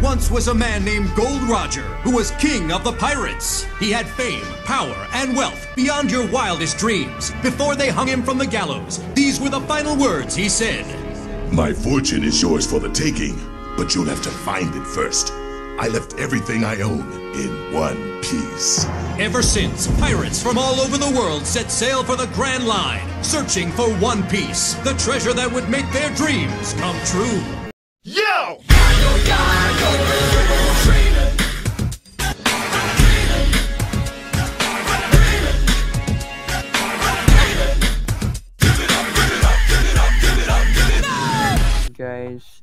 once was a man named Gold Roger, who was king of the pirates. He had fame, power, and wealth beyond your wildest dreams. Before they hung him from the gallows, these were the final words he said. My fortune is yours for the taking, but you'll have to find it first. I left everything I own in one piece. Ever since, pirates from all over the world set sail for the Grand Line, searching for One Piece, the treasure that would make their dreams come true. Yo! You guys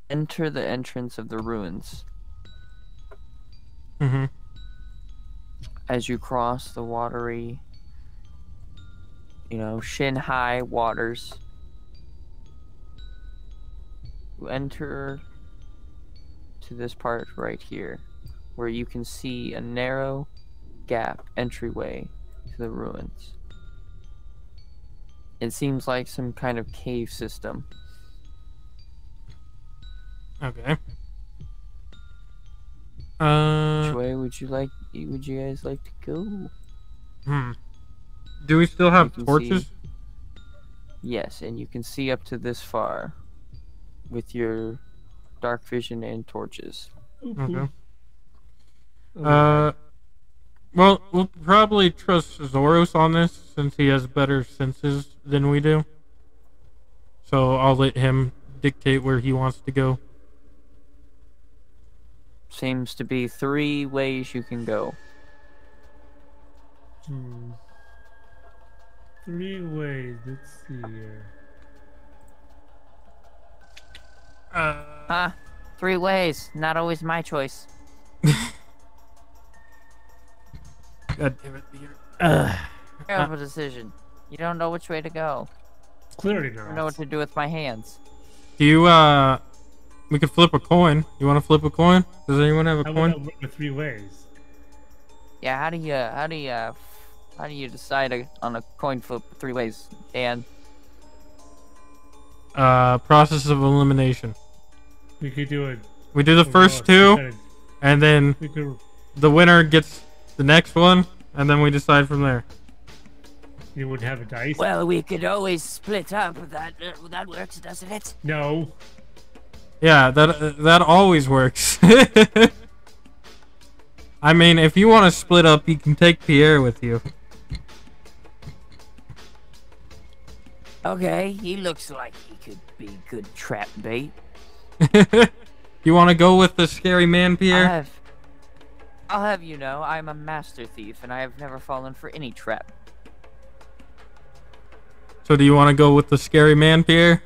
enter the entrance of the ruins. Mm-hmm. As you cross the watery, shin-high waters, you enter to this part right here, where you can see a narrow gap entryway to the ruins. It seems like some kind of cave system. Okay. Which way would you guys like to go? Do we still have torches? Yes, and you can see up to this far with your dark vision and torches. Okay. Well, we'll probably trust Zoros on this since he has better senses than we do. So I'll let him dictate where he wants to go. Seems to be 3 ways you can go. 3 ways. Let's see here. 3 ways. Not always my choice. God damn it, Peter. Terrible decision. You don't know which way to go. Clearly not. I don't know what to do with my hands. Do you, we could flip a coin. You want to flip a coin? Does anyone have a coin? I want to 3 ways. Yeah, how do you decide on a coin flip 3 ways, Dan? Process of elimination. We could do it. We do the first 2, and then the winner gets the next one, and then we decide from there. You would have a dice? Well, we could always split up. That works, doesn't it? No. Yeah, that always works. I mean, if you want to split up, you can take Pierre with you. Okay, he looks like he could be good trap bait. You want to go with the scary man, Pierre? I'll have you know, I'm a master thief, and I have never fallen for any trap. So do you want to go with the scary man, Pierre?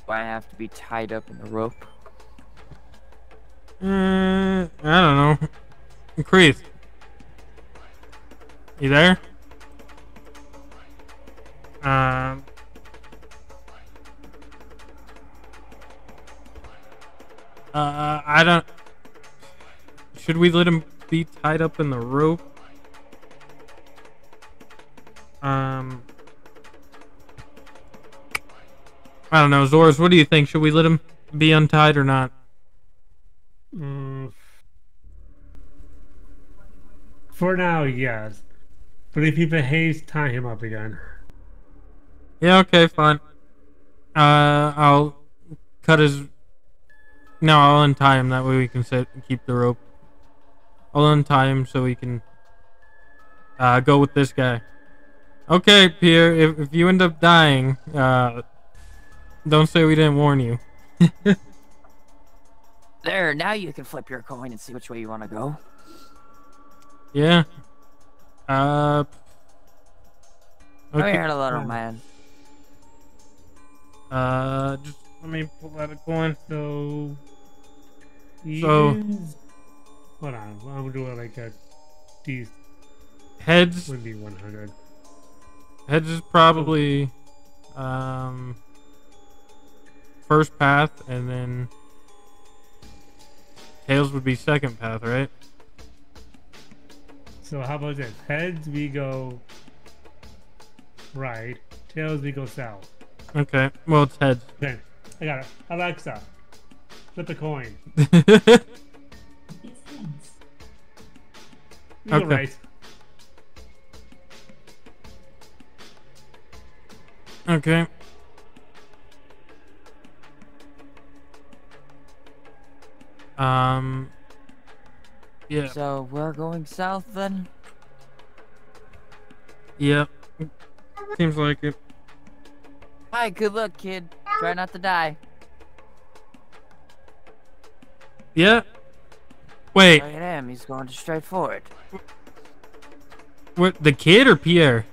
Do I have to be tied up in the rope? I don't know. Creeth. You there? I don't... Should we let him be tied up in the rope? I don't know. Zoras, what do you think? Should we let him be untied or not? For now, yes. But if he behaves, tie him up again. Yeah, okay, fine. I'll cut his... No, I'll untie him. That way we can keep the rope. I'll untie him so we can go with this guy. Okay, Pierre, if you end up dying, don't say we didn't warn you. There, now you can flip your coin and see which way you want to go. Yeah. Okay. Come Okay. here, little man. Just let me pull out a coin. So... Hold on, I'm doing like a... These... Heads... Would be 100. Heads is probably... first path, and then... Tails would be second path, right? So how about this? Heads, we go... right. Tails, we go south. Okay, well, it's heads. Then, I got it. Alexa, flip a coin. You're Okay. right. Okay. Yeah. So we're going south then? Yep. Seems like it. Hi, good luck, kid. Try not to die. Yeah. Wait. Look at him, he's going straight forward. What? The kid or Pierre?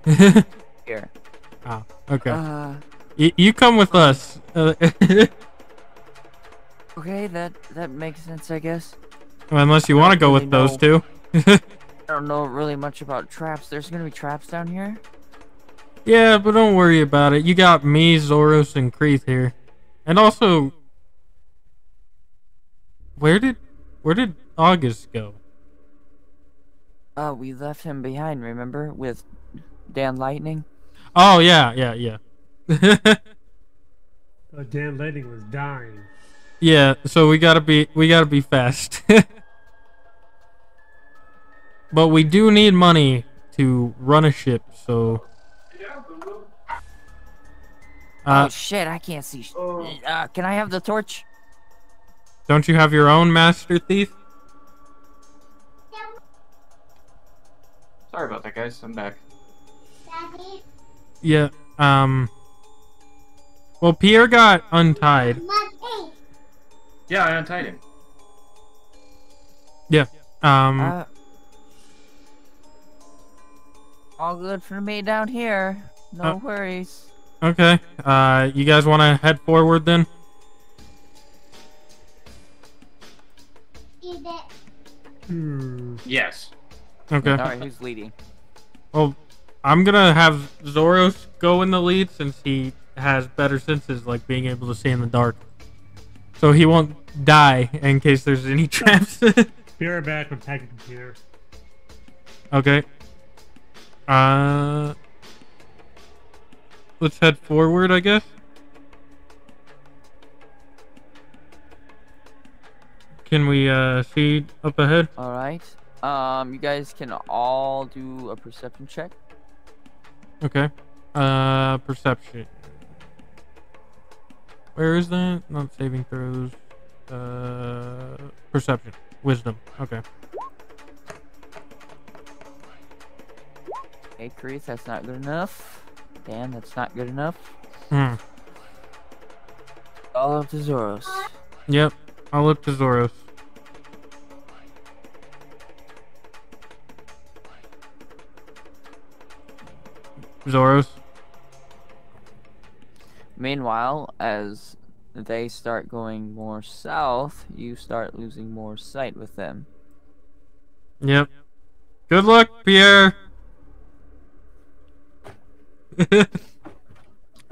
Here. Oh. Okay. You come with us. Okay, that makes sense, I guess. Well, unless you want to go really with those know. two. I don't know really much about traps. There's gonna be traps down here? Yeah, but don't worry about it. You got me, Zoros, and Kreeth here. And also, where did August go? We left him behind, remember? With Dan Lightning? Oh yeah. Oh, Dan Lightning was dying. Yeah, so we gotta be fast. But we do need money to run a ship, so. Oh shit, I can't see. Can I have the torch? Don't you have your own Master Thief? Sorry about that, guys. I'm back. Yeah. Well, Pierre got untied. Yeah, I untied him. Yeah. All good for me down here. No worries. Okay. You guys want to head forward then? Yes. Okay. Alright, who's leading? Well, I'm gonna have Zoros go in the lead since he has better senses, like being able to see in the dark. So he won't die in case there's any traps. Be right back with packing computer. Okay. Let's head forward, I guess. Can we see up ahead? Alright. You guys can all do a perception check. Okay. Perception. Where is that? Not saving throws. Perception. Wisdom. Okay. Hey, Kreeth, that's not good enough. Dan, that's not good enough. Hmm. All up to Zoros. Yep. I'll look to Zoros. Zoros. Meanwhile, as they start going more south, you start losing more sight with them. Yep. Good luck, Pierre.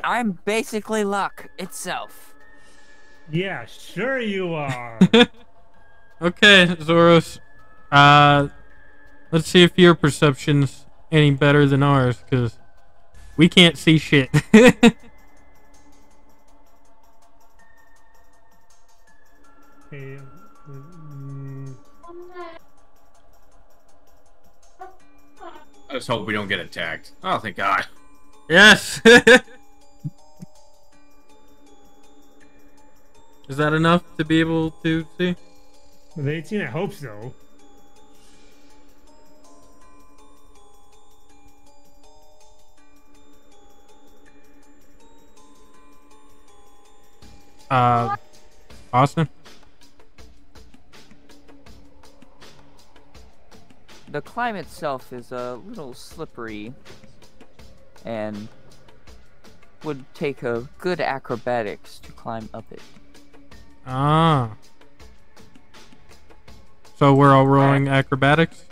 I'm basically luck itself. Yeah, sure you are. Okay, Zoros. Let's see if your perception's any better than ours, because we can't see shit. Okay, Let's hope we don't get attacked. Oh, thank God. Yes! Is that enough to be able to see? with 18, I hope so. Austin? The climb itself is a little slippery and would take a good acrobatics to climb up it. Ah. So we're all rolling acrobatics?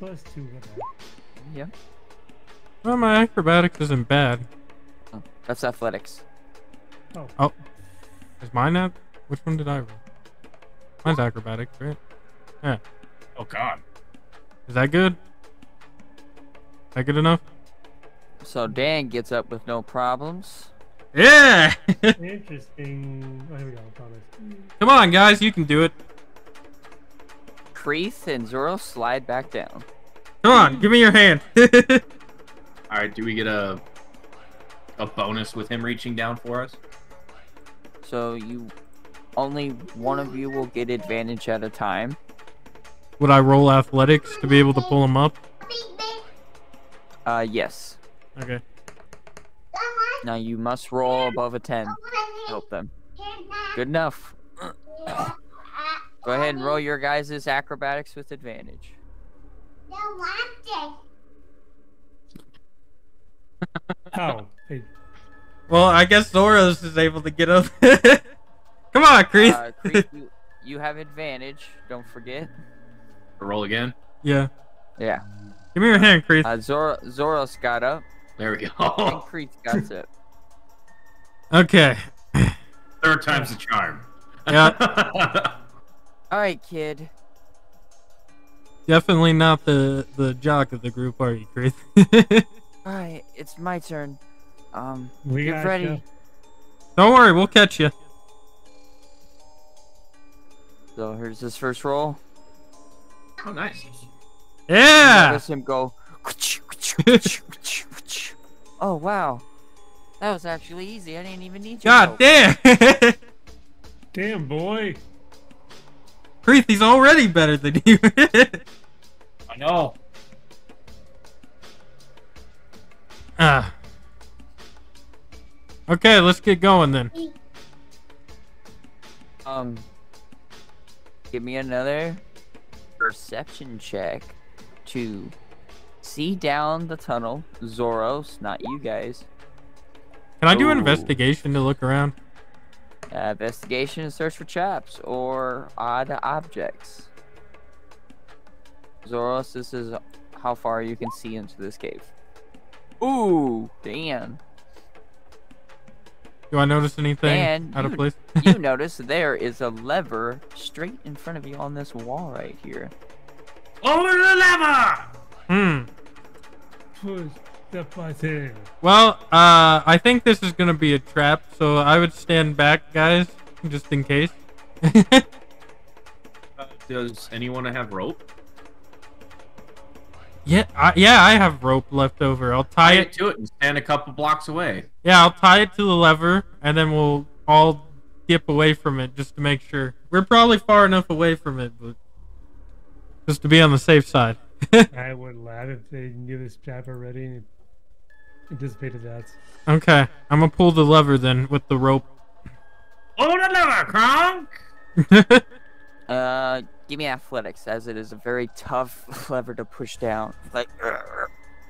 +2 with that. Yeah. Well, my acrobatics isn't bad. Oh, that's athletics. Oh. Is mine at? Which one did I roll? Mine's acrobatics, right? Yeah. Oh, God. Is that good? Is that good enough? So Dan gets up with no problems. Yeah. Interesting. Oh, here we go. Promise. Come on, guys, you can do it. Kreith and Zoro slide back down. Come on, give me your hand. All right, do we get a bonus with him reaching down for us? So only one of you will get advantage at a time. Would I roll athletics to be able to pull him up? Yes. Okay. Now you must roll above a 10 to help them. Good enough. Go ahead and roll your guys' acrobatics with advantage. Oh. Hey. Well, I guess Zoros is able to get up. Come on, Kreith. Kreith, you have advantage. Don't forget. Roll again. Yeah. Yeah. Give me your hand, Kreith. Zoros got up. There we And go. Kreith got it. Okay. Third time's the charm. Yeah. Alright, kid. Definitely not the jock of the group, are you, Kreith? Alright, it's my turn. We Get got ready. you. Don't worry, we'll catch you. So here's his first roll. Oh, nice. Yeah. Notice him go. Oh wow, that was actually easy. I didn't even need your God help. damn. Damn, boy. Kreith, he's already better than you. I know. Okay, let's get going then. Give me another perception check to see down the tunnel. Zoros, not you guys. Can I do Ooh. investigation to look around? Investigation and search for traps or odd objects. Zoros, this is how far you can see into this cave. Ooh, damn. Do I notice anything And out of place? you notice there is a lever straight in front of you on this wall right here. Over the lever! Push the button. Well, I think this is gonna be a trap, so I would stand back, guys, just in case. Does anyone have rope? Yeah, I have rope left over. I'll tie Tie it. it to it and stand a couple blocks away. Yeah, I'll tie it to the lever, and then we'll all dip away from it just to make sure. We're probably far enough away from it, but just to be on the safe side. I would laugh if they knew this trap already and anticipated that. Okay, I'm gonna pull the lever then with the rope. Over the lever, Kronk! Give me athletics, as it is a very tough lever to push down. Like,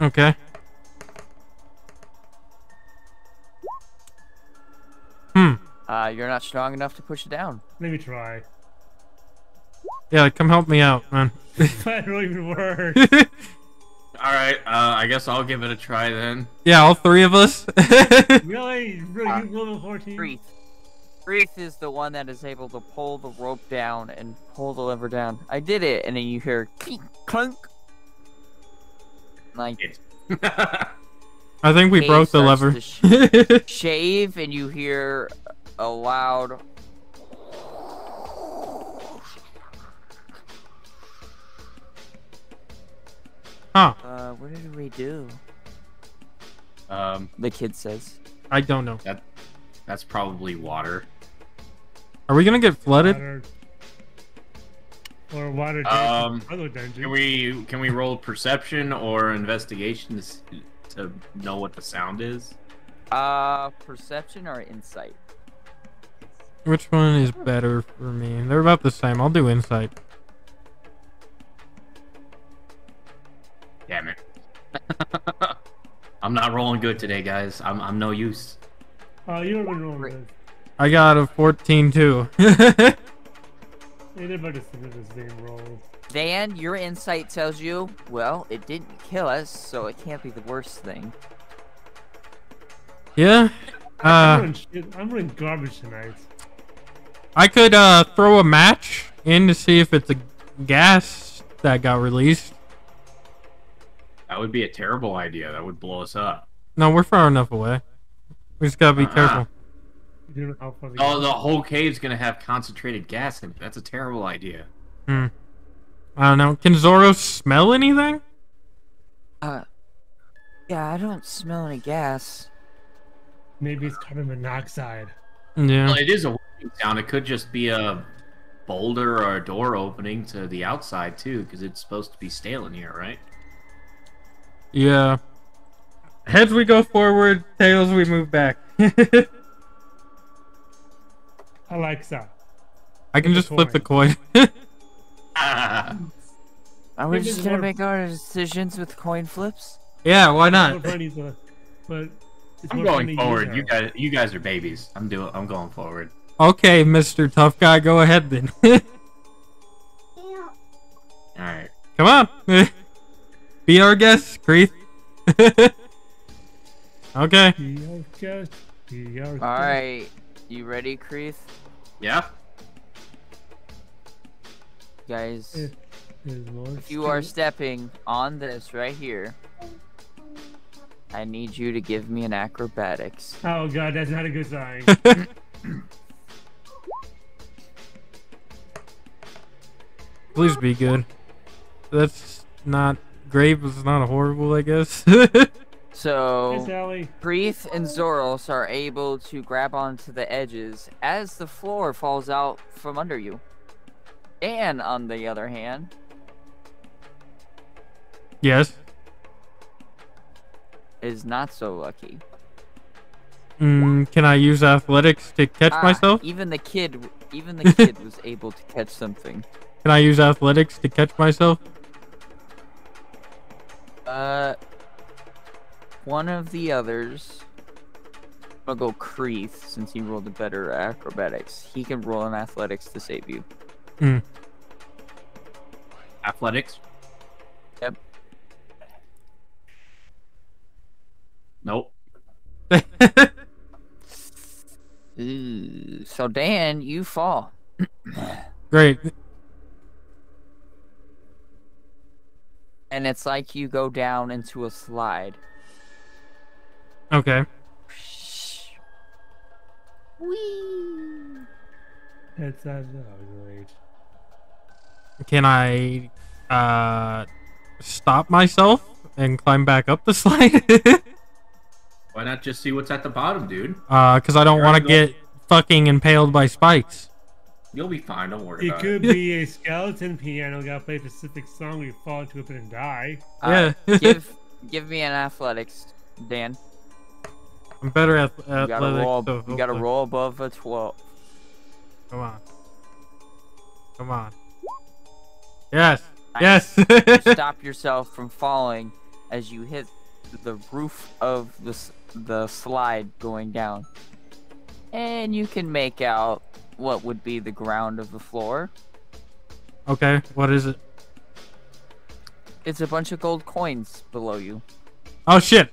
Okay. you're not strong enough to push it down. Let me try. Yeah, come help me out, man. That don't even work. Alright, I guess I'll give it a try then. Yeah, all three of us. Really? Really? You level 14? Kreith. Kreith is the one that is able to pull the rope down and pull the lever down. I did it, and then you hear clink, clunk. Like, I think we cave broke the starts lever. to shave, and you hear a loud. Huh. What did we do? Um, The kid says. I don't know. that's probably water. Are we gonna get flooded? Water. Or water other dungeon. Can we roll perception or investigation to know what the sound is? Perception or insight? Which one is better for me? They're about the same. I'll do insight. Damn it. I'm not rolling good today, guys. I'm no use. Oh, you were wrong with this. I got a 14 too. They did about the same roll. Van, your insight tells you, well, it didn't kill us, so it can't be the worst thing. Yeah. I'm running garbage tonight. I could throw a match in to see if it's a gas that got released. That would be a terrible idea. That would blow us up. No, we're far enough away. We just gotta be careful. You don't know how far they Oh, go. the whole cave's gonna have concentrated gas in it. That's a terrible idea. I don't know. Can Zoro smell anything? Yeah, I don't smell any gas. Maybe it's carbon monoxide. Yeah. Well, it is a working sound. It could just be a boulder or a door opening to the outside too, because it's supposed to be stale in here, right? Yeah. Heads we go forward, tails we move back. Alexa. I can just flip the coin. Are we Maybe just it's gonna more- make our decisions with coin flips? Yeah, why It's not? more funny, but it's I'm more going funny forward. user. You guys are babies. I'm going forward. Okay, Mr. Tough Guy, go ahead then. All right. Come on. Be our guest, Creeth. Okay. Be our guest, be our guest. Alright, you ready, Creeth? Yeah. Guys, There's more if you are stuff. stepping on this right here, I need you to give me an acrobatics. Oh god, that's not a good sign. Please be good. That's not great, but it's not horrible, I guess. So, Hey, Sally. Preeth and Zoros are able to grab onto the edges as the floor falls out from under you. And on the other hand, Yes. is not so lucky. Can I use athletics to catch myself? Even the kid was able to catch something. Can I use athletics to catch myself? One of the others. I'll go Creeth since he rolled a better acrobatics. He can roll an athletics to save you. Athletics. Yep. Nope. Ooh. So Dan, you fall. Great. And it's like you go down into a slide. Okay. Whee! That's great. Can I stop myself and climb back up the slide? Why not just see what's at the bottom, dude? Because I don't want to Alright, get fucking impaled by spikes. You'll be fine. Don't worry It about could it. be a skeleton piano gotta play a specific song where you fall into it and die. Yeah. Give me an athletics, Dan. I'm better at You gotta athletics. roll. so You gotta hopefully- roll above a 12. Come on. Come on. Yes. Nice. Yes. You stop yourself from falling as you hit the roof of the slide going down, and you can make out what would be the ground of the floor. Okay. What is it? It's a bunch of gold coins below you. Oh shit.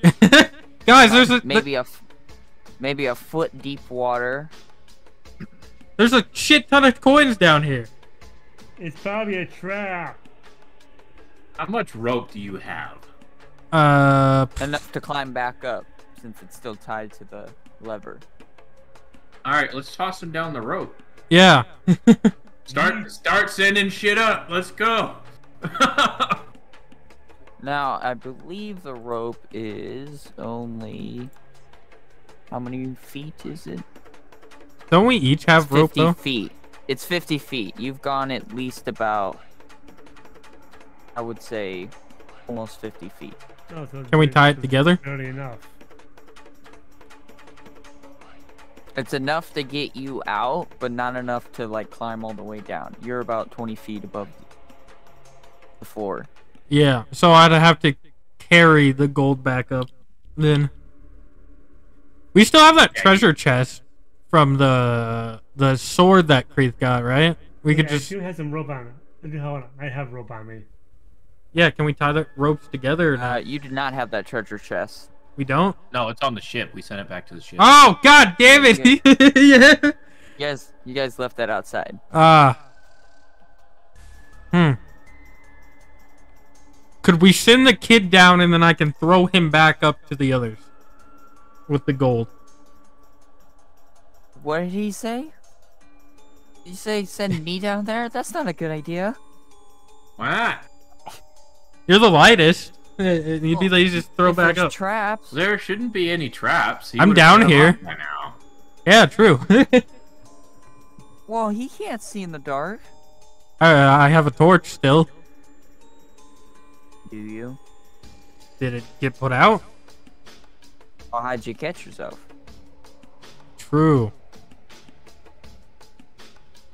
Guys, Maybe a foot deep water. there's a shit ton of coins down here. It's probably a trap. How much rope do you have? Enough to climb back up, since it's still tied to the lever. All right, let's toss him down the rope. Yeah. Start sending shit up. Let's go. Now, I believe the rope is only... How many feet is it? Don't we each have It's rope 50 though? feet. It's 50 feet. You've gone at least about, I would say, almost 50 feet. Oh, so Can we tie it together? Barely enough. It's enough to get you out, but not enough to, like, climb all the way down. You're about 20 feet above the floor. Yeah. So I'd have to carry the gold back up. Then we still have that treasure chest from the sword that Creeth got, right? We could I just still have some rope on it. Hold on, I have rope on me. yeah. Can we tie the ropes together or not? You do not have that treasure chest. We don't. No, it's on the ship. We sent it back to the ship. Oh god damn it! Yeah. You guys left that outside. Could we send the kid down and then I can throw him back up to the others with the gold? What did he say? Did you say send me down there? That's not a good idea. Why not? You're the lightest. You'd be the easiest to throw If back there's up. traps. There shouldn't be any traps. He I'm would've down set 'em here. up by now. Yeah, true. Well, he can't see in the dark. I have a torch still. Do you? Did it get put out? Well, how'd you catch yourself? True.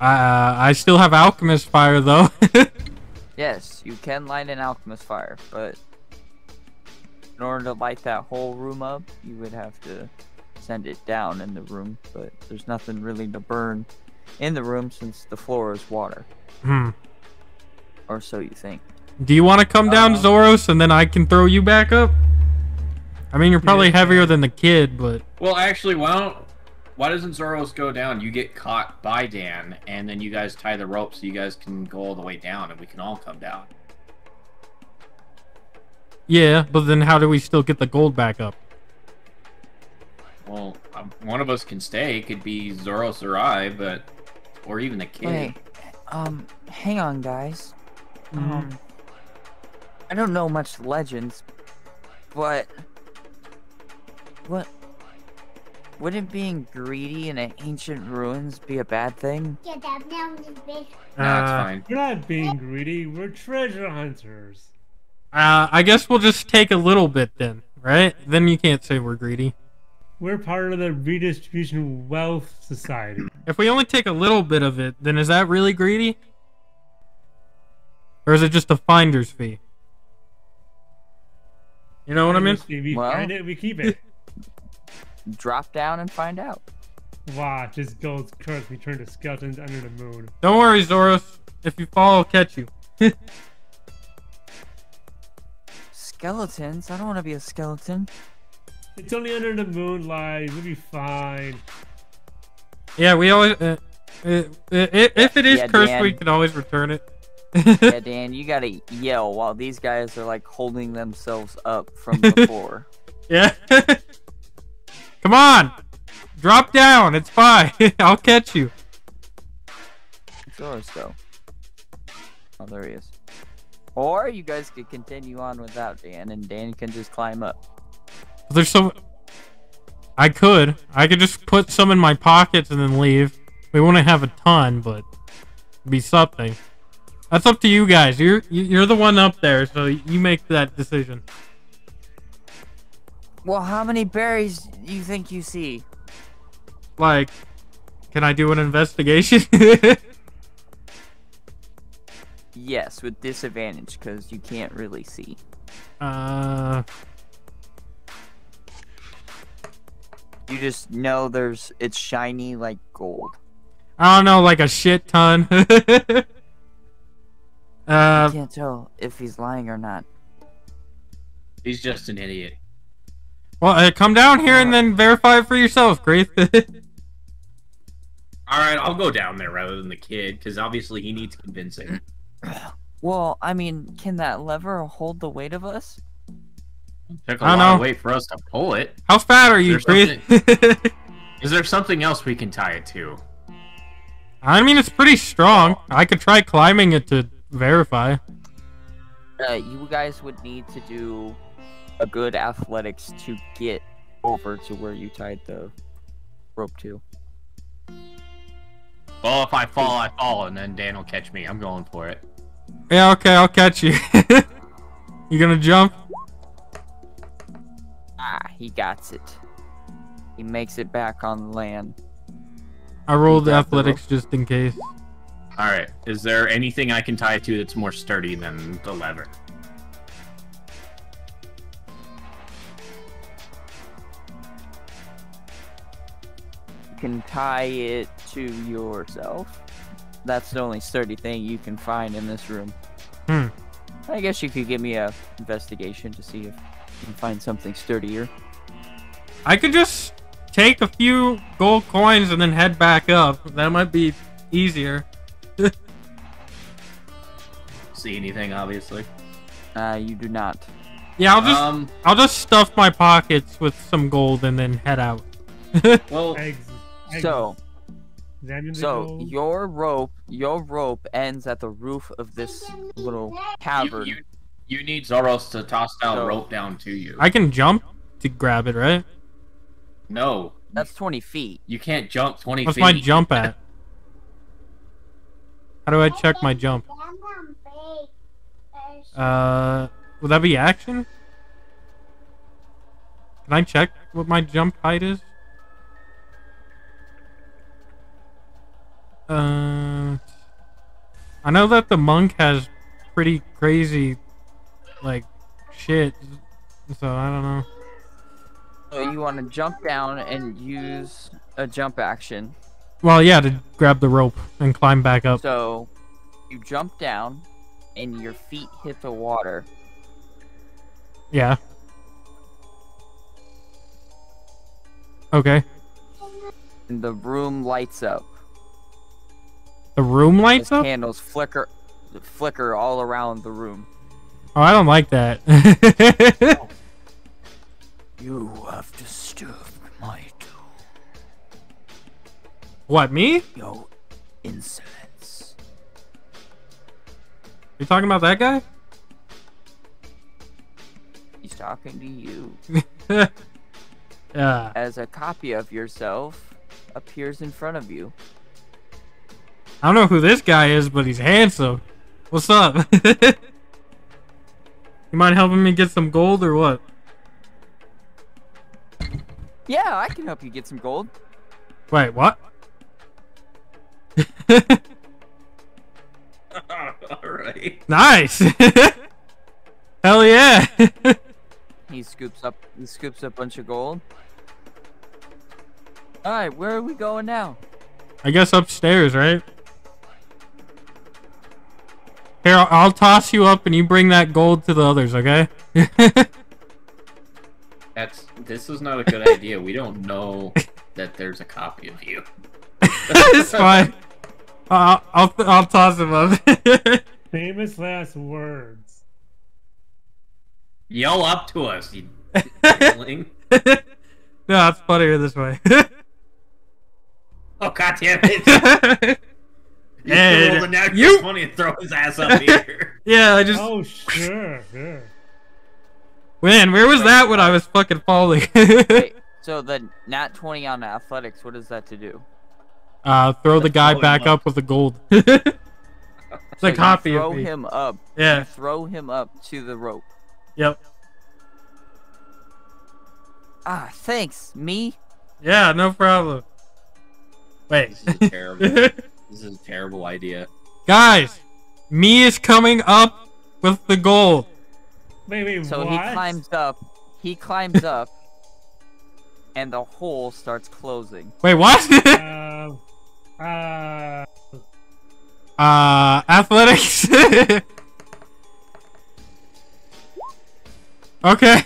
I still have alchemist fire though. Yes, you can light an alchemist fire, but in order to light that whole room up, you would have to send it down in the room, but there's nothing really to burn in the room since the floor is water. Or so you think. Do you want to come down, Zoros, and then I can throw you back up? I mean, you're probably heavier than the kid, but... Well, actually, why doesn't Zoros go down? You get caught by Dan, and then you guys tie the rope so you guys can go all the way down, and we can all come down. Yeah, but then how do we still get the gold back up? Well, one of us can stay. It could be Zoros or I, but... Or even the kid. Wait, hang on, guys. I don't know much legends, but... Wouldn't being greedy in ancient ruins be a bad thing? No, it's fine. We're not being greedy. We're treasure hunters. I guess we'll just take a little bit then, right? Then you can't say we're greedy. We're part of the redistribution wealth society. If we only take a little bit of it, then is that really greedy? Or is it just a finder's fee? You know what I mean? We Well- find it, we keep it. Drop down and find out. Watch, this gold's cursed. We turn to skeletons under the moon. Don't worry, Zoros. If you fall, I'll catch you. Skeletons? I don't want to be a skeleton. It's only under the moonlight. We'll be fine. Yeah, we always... if it is Yeah, cursed, Dan. we can always return it. Yeah, Dan, you gotta yell while these guys are like holding themselves up from the floor. Yeah. Come on! Drop down, it's fine. I'll catch you. Zoros, though. Oh, there he is. Or you guys could continue on without Dan, and Dan can just climb up. There's some... I could just put some in my pockets and then leave. We wouldn't have a ton, but it'd be something. That's up to you guys. You're the one up there, so you make that decision. Well, how many berries do you think you see? Like, can I do an investigation? Yes, with disadvantage, because you can't really see. Uh... You just know it's shiny like gold. I don't know, like a shit ton. You can't tell if he's lying or not. He's just an idiot. Well, come down here and then verify it for yourself, Grace. Alright, I'll go down there rather than the kid, because obviously he needs convincing. Well, I mean, can that lever hold the weight of us? Took a I don't lot of know. weight for us to pull it. How fat are you, There's Grace? Is there something else we can tie it to? I mean, it's pretty strong. I could try climbing it to verify. You guys would need to do a good athletics to get over to where you tied the rope to. Well, if I fall, and then Dan will catch me. I'm going for it. Yeah, okay, I'll catch you. You gonna jump? Ah, he got it. He makes it back on land. I rolled You got the athletics just in case. Alright, is there anything I can tie it to that's more sturdy than the lever? You can tie it to yourself. That's the only sturdy thing you can find in this room. I guess you could give me a investigation to see if you can find something sturdier. I could just take a few gold coins and then head back up. That might be easier. See anything, obviously? You do not. Yeah, I'll just stuff my pockets with some gold and then head out. Well, So, That means so your rope ends at the roof of this little cavern. You need Zoros to toss down So- rope down to you. I can jump to grab it, right? No, That's 20 feet. you can't jump 20 What's feet. my jump at? How do I check my jump? Would that be action? Can I check what my jump height is? I know that the monk has pretty crazy, like, shit. So I don't know. So you want to jump down and use a jump action. Well, yeah, to grab the rope and climb back up. So you jump down and your feet hit the water. Yeah. Okay. And the room lights up. The room lights As up? candles flicker all around the room. Oh, I don't like that. You have disturbed my doom. What, me? Your insolence. You talking about that guy? He's talking to you. Yeah. As a copy of yourself appears in front of you. I don't know who this guy is, but he's handsome. What's up? You mind helping me get some gold or what? Yeah, I can help you get some gold. Wait, what? Alright. Nice. Hell yeah. He scoops up a bunch of gold. Alright, where are we going now? I guess upstairs, right? Here, I'll toss you up and you bring that gold to the others, okay? This is not a good idea. We don't know that there's a copy of you. It's fine. I'll toss him up. Famous last words. Yell up to us, you dickling. No, it's funnier this way. Oh, god damn it. Hey, roll the natural you- 20 and throw his ass up here. Yeah, I just... Oh, sure. Man, where was that when I was fucking falling? Wait, so the nat 20 on athletics, what is that to do? Throw the guy throw him back up. up with the gold. It's a So copy you throw of me. him up. Yeah. You throw him up to the rope. Yep. Ah, thanks, me. Yeah, no problem. Wait. This is terrible. This is a terrible idea. Guys, me is coming up with the gold. Wait, So what? he climbs up, and the hole starts closing. Wait, what? Athletics. Okay.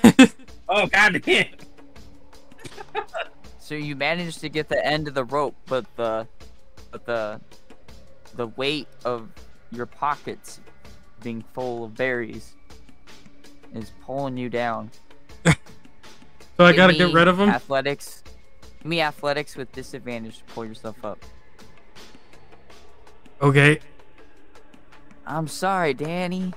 Oh, god damn. So you manage to get the end of the rope, but the weight of your pockets being full of berries is pulling you down. So I gotta Give get rid of me him? Athletics. Give me athletics with disadvantage to pull yourself up. Okay. I'm sorry, Danny.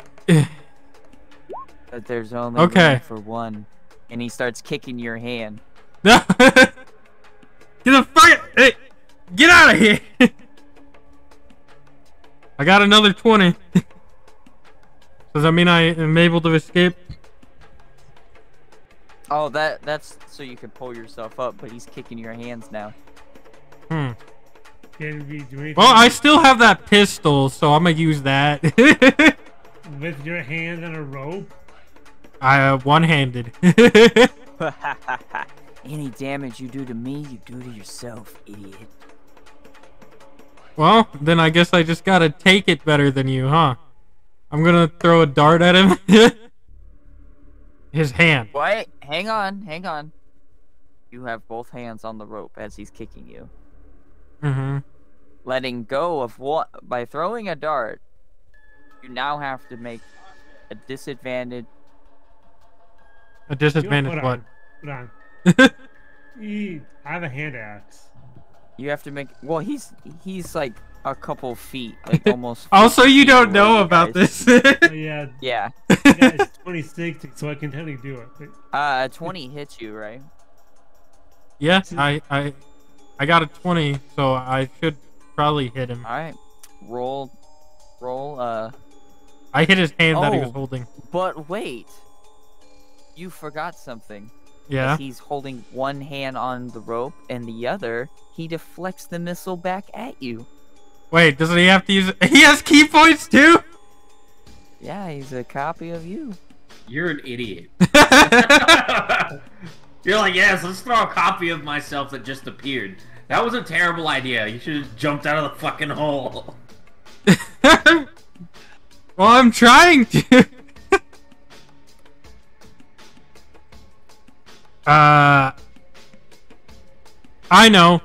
But there's only Okay. room for one. And he starts kicking your hand. No. Get the fuck. Hey, get out of here. I got another 20. Does that mean I am able to escape? Oh, that's so you can pull yourself up, but he's kicking your hands now. Hmm. Can we do anything Well, I still have that pistol, so I'm gonna use that. with your hand on a rope? I one-handed. Any damage you do to me, you do to yourself, idiot. Well, then I guess I just gotta take it better than you, huh? I'm gonna throw a dart at him. His hand. Wait, hang on. You have both hands on the rope as he's kicking you. Mm-hmm. Letting go of what by throwing a dart, you now have to make a disadvantage. A disadvantage Hold what? on. I have a hand axe. You have to make. Well, he's like a couple feet, like almost. Also, you don't away know you about guys. this. Yeah, Yeah. it's 2060, so I can totally do it. 20 hits you, right? Yeah, I got a 20, so I should probably hit him. All right. Roll. I hit his hand that he was Oh. holding. But wait. You forgot something. Yeah. He's holding one hand on the rope, and the other, he deflects the missile back at you. Wait, doesn't he have to use? He has key points too. Yeah, he's a copy of you. You're an idiot. You're like, yes, let's throw a copy of myself that just appeared. That was a terrible idea. You should have jumped out of the fucking hole. Well, I'm trying to. I know.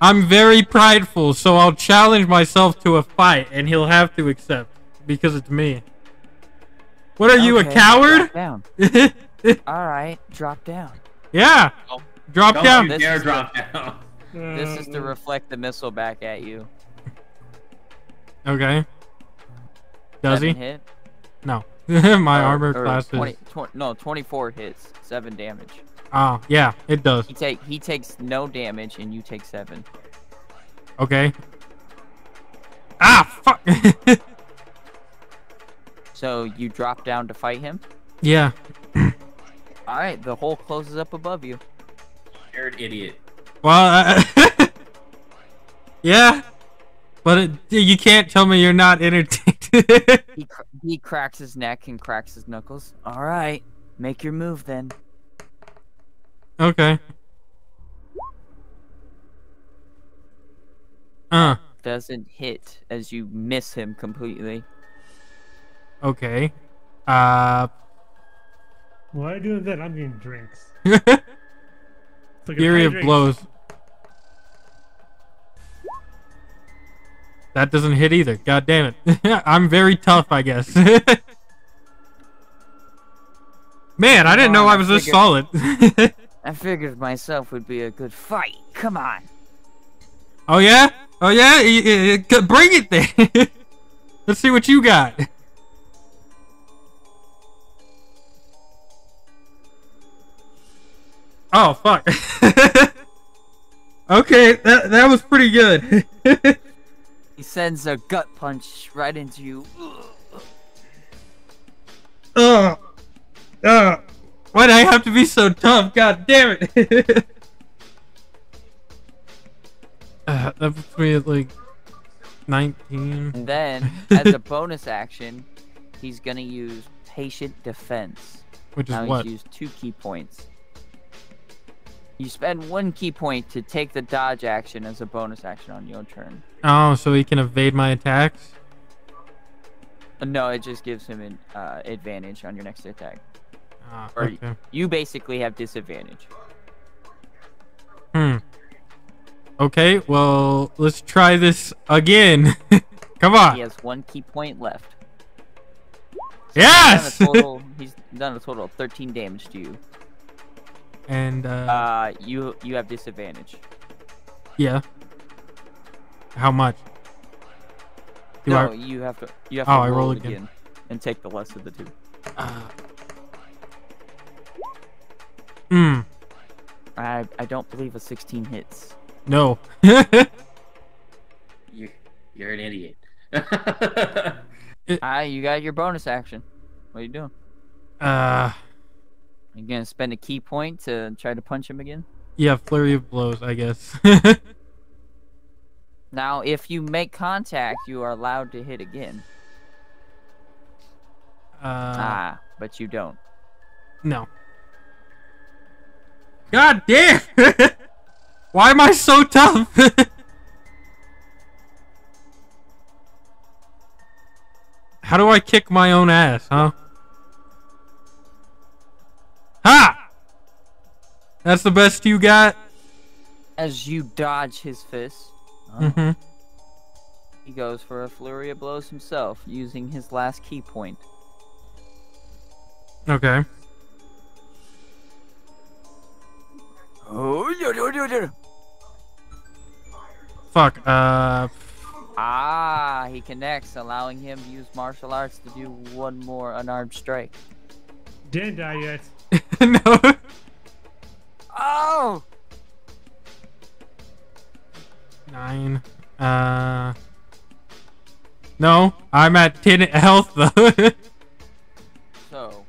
I'm very prideful, so I'll challenge myself to a fight, and he'll have to accept because it's me. What are you, a Okay, coward? Drop down. Alright, drop down. Yeah. Oh, Drop Don't down. you This dare is drop down. This is to reflect the missile back at you. Okay. Does 7 he? hit? No. My Or- armor or class is. 24 hits, 7 damage. Oh, yeah, it does. He takes no damage, and you take 7. Okay. Ah, fuck. So you drop down to fight him. Yeah. All right, the hole closes up above you. You're an idiot. Well, yeah. But you can't tell me you're not entertained. He cracks his neck and cracks his knuckles. All right, make your move then. Okay. Doesn't hit as you miss him completely. Okay. While I do that, I'm getting drinks. It's like a Fury of hydrate. blows. That doesn't hit either. God damn it. I'm very tough, I guess. Man, I didn't know I was this figured- solid. I figured myself would be a good fight. Come on. Oh yeah? Oh yeah? Bring it then. Let's see what you got. Oh fuck. Okay, that was pretty good. He sends a gut punch right into you. Why'd I have to be so tough? God damn it. That puts me at like 19. And then, as a bonus action, he's gonna use Patient Defense. Which is Now what? he's used 2 key points. You spend 1 key point to take the dodge action as a bonus action on your turn. Oh, so he can evade my attacks? No, it just gives him an advantage on your next attack. Ah, Or okay. you basically have disadvantage. Okay, well, let's try this again. Come on. He has 1 key point left. Yes! He's done a total of 13 damage to you. And, You have disadvantage. yeah. How much? Do No, you have to Oh, I roll it again. and take the less of the 2. I don't believe a 16 hits. No. You're an idiot. You got your bonus action. What are you doing? You gonna spend a key point to try to punch him again? Yeah, flurry of blows, I guess. Now, if you make contact, you are allowed to hit again. But you don't. No. God damn! Why am I so tough? How do I kick my own ass, huh? Ha! That's the best you got? As you dodge his fist, Mm-hmm. he goes for a flurry of blows himself, using his last key point. Okay. Fuck. He connects, allowing him to use martial arts to do one more unarmed strike. Didn't die yet. No. Oh! 9. No, I'm at 10 health though. So,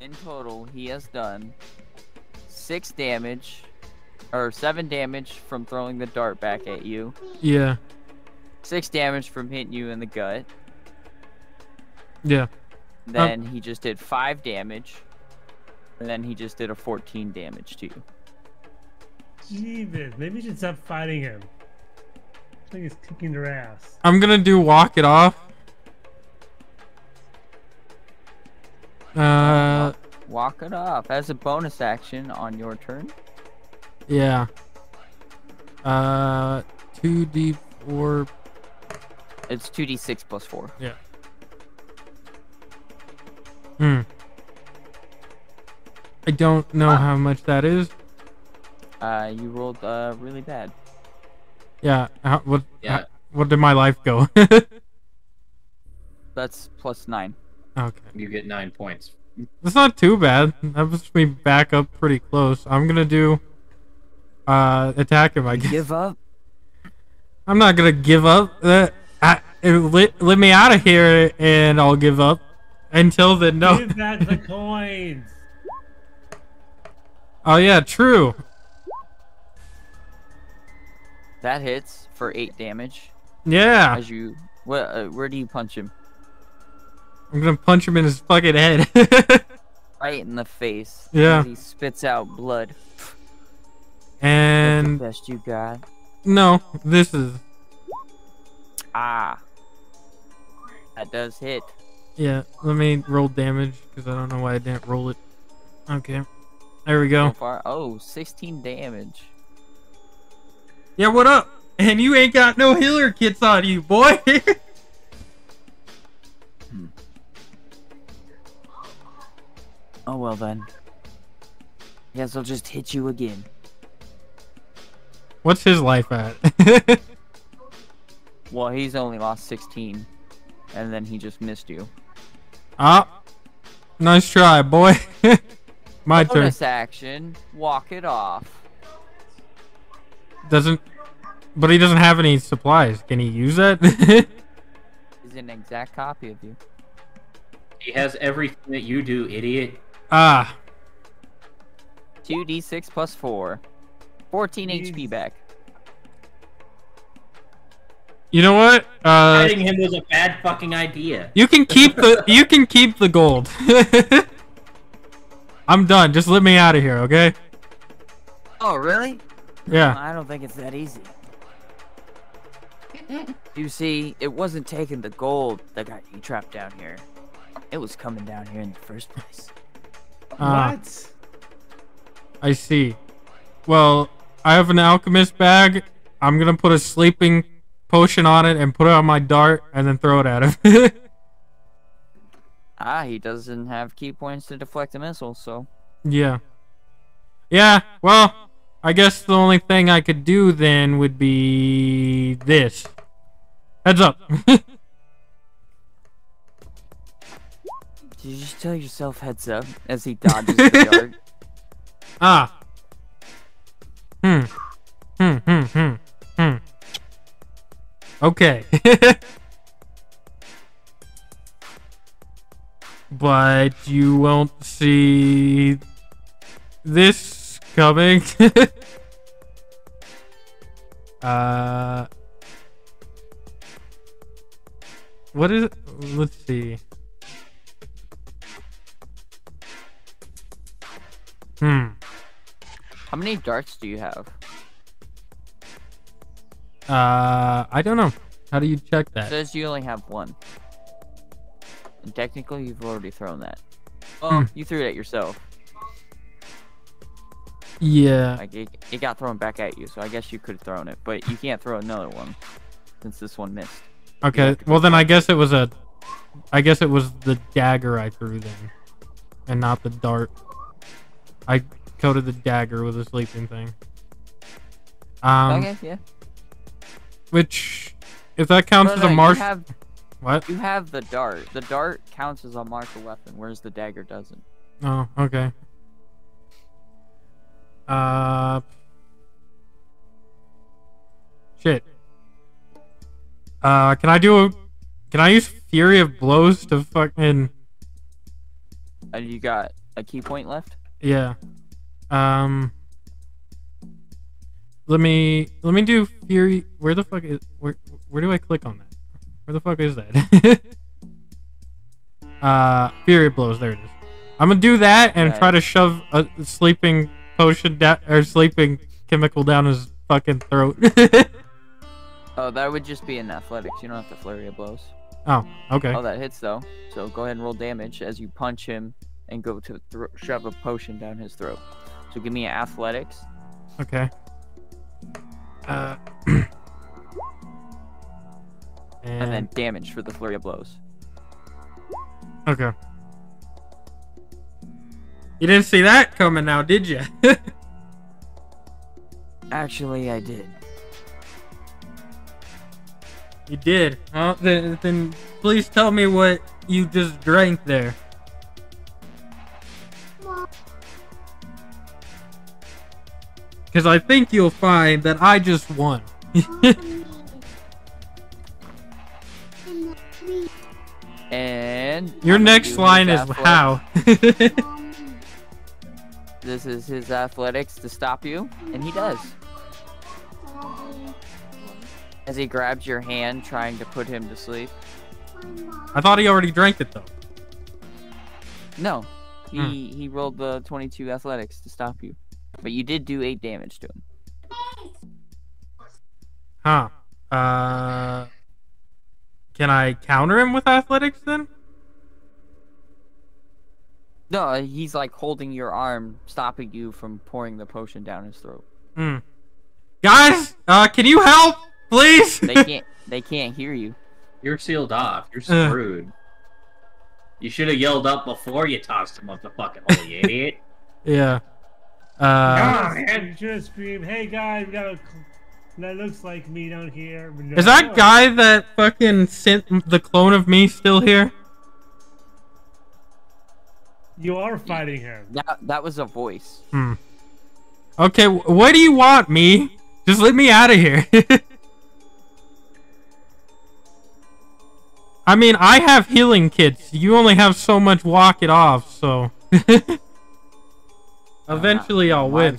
in total, he has done 6 damage, or 7 damage from throwing the dart back at you. Yeah. 6 damage from hitting you in the gut. Yeah. Then he just did 5 damage. And then he just did a 14 damage to you. Jesus, maybe you should stop fighting him. I think he's kicking their ass. I'm gonna do walk it off. Walk it off as a bonus action on your turn. Yeah. 2d4. It's 2d6 plus 4. Yeah. I don't know how much that is. You rolled really bad. Yeah. Yeah. What did my life go? That's plus 9. Okay. You get 9 points. That's not too bad. That puts me back up pretty close. I'm gonna do attack him, I guess. Give up? I'm not gonna give up. Let me out of here and I'll give up. Until then, no. Give back the coins. Oh yeah, true. That hits for 8 damage. Yeah. As you, where do you punch him? I'm gonna punch him in his fucking head. Right in the face. Yeah. As he spits out blood. And That's the best you got. no, this is That does hit. yeah. Let me roll damage because I don't know why I didn't roll it. Okay, there we go. So far, 16 damage. Yeah, what up? And you ain't got no healer kits on you, boy. Oh well then. Guess I'll just hit you again. What's his life at? Well, he's only lost 16, and then he just missed you. Nice try, boy. My turn. Bonus action, walk it off. But he doesn't have any supplies. Can he use that? He's an exact copy of you. He has everything that you do, idiot. 2d6 plus 4. 14 HP back. You know what? Fighting him was a bad fucking idea. You can keep the gold. I'm done. Just let me out of here, okay? Oh, really? Yeah. I don't think it's that easy. You see, it wasn't taking the gold that got you trapped down here. It was coming down here in the first place. What? I see. Well, I have an alchemist bag. I'm gonna put a sleeping potion on it and put it on my dart and then throw it at him. He doesn't have key points to deflect a missile, so... Yeah. Yeah, well, I guess the only thing I could do then would be this. Heads up. Did you just tell yourself heads up as he dodges the dart? Okay. But you won't see this coming. What is it? Let's see. How many darts do you have? I don't know. How do you check It that? says you only have one. And technically, you've already thrown that. Oh, you threw it at yourself. Yeah. Like, it got thrown back at you, so I guess you could have thrown it. But you can't throw another one, since this one missed. Okay, well then I guess it was the dagger I threw then, and not the dart. I coated the dagger with a sleeping thing. Okay, yeah. Which, if that counts as a martial... What? You have the dart. The dart counts as a martial weapon, whereas the dagger doesn't. Oh, okay. Shit. Can I use Fury of Blows to fucking... And you got a key point left? Yeah. Let me do Fury... Where the fuck is... Where do I click on that? Where the fuck is that? Fury of Blows, there it is. I'm gonna do that and try to shove a sleeping potion down, or sleeping chemical down his fucking throat. Oh, that would just be in athletics. You don't have to Flurry of Blows. Oh, okay. Oh, that hits though. So go ahead and roll damage as you punch him and go to shove a potion down his throat. So give me an athletics. Okay. And then damage for the Flurry of Blows. Okay. You didn't see that coming now, did you? Actually, I did. You did? Well, then please tell me what you just drank there. Because I think you'll find that I just won. And your next line is how. This is his athletics to stop you, and he does. As he grabs your hand, trying to put him to sleep. I thought he already drank it though. No, he rolled the 22 athletics to stop you, but you did do 8 damage to him. Huh. Can I counter him with athletics then? No, he's like holding your arm, stopping you from pouring the potion down his throat. Guys, can you help, please? They can't hear you. You're sealed off. You're screwed. You should have yelled up before you tossed him up the fucking hole, you idiot. Yeah. You should have screamed, "Hey guys, we got a that looks like me down here." No. Is that guy that fucking sent the clone of me still here? You are fighting him. That was a voice. Okay, what do you want, me? Just let me out of here. I mean, I have healing kits. You only have so much walk it off, so... Eventually I'll win.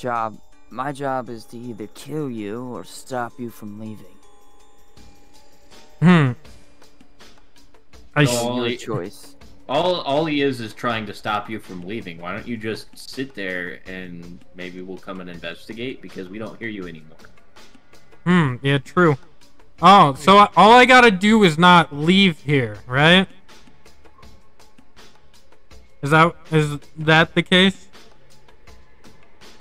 My job is to either kill you or stop you from leaving. Your choice. All he is trying to stop you from leaving. Why don't you just sit there and maybe we'll come and investigate because we don't hear you anymore. Yeah, true. Oh, so all I gotta do is not leave here, right? Is that the case?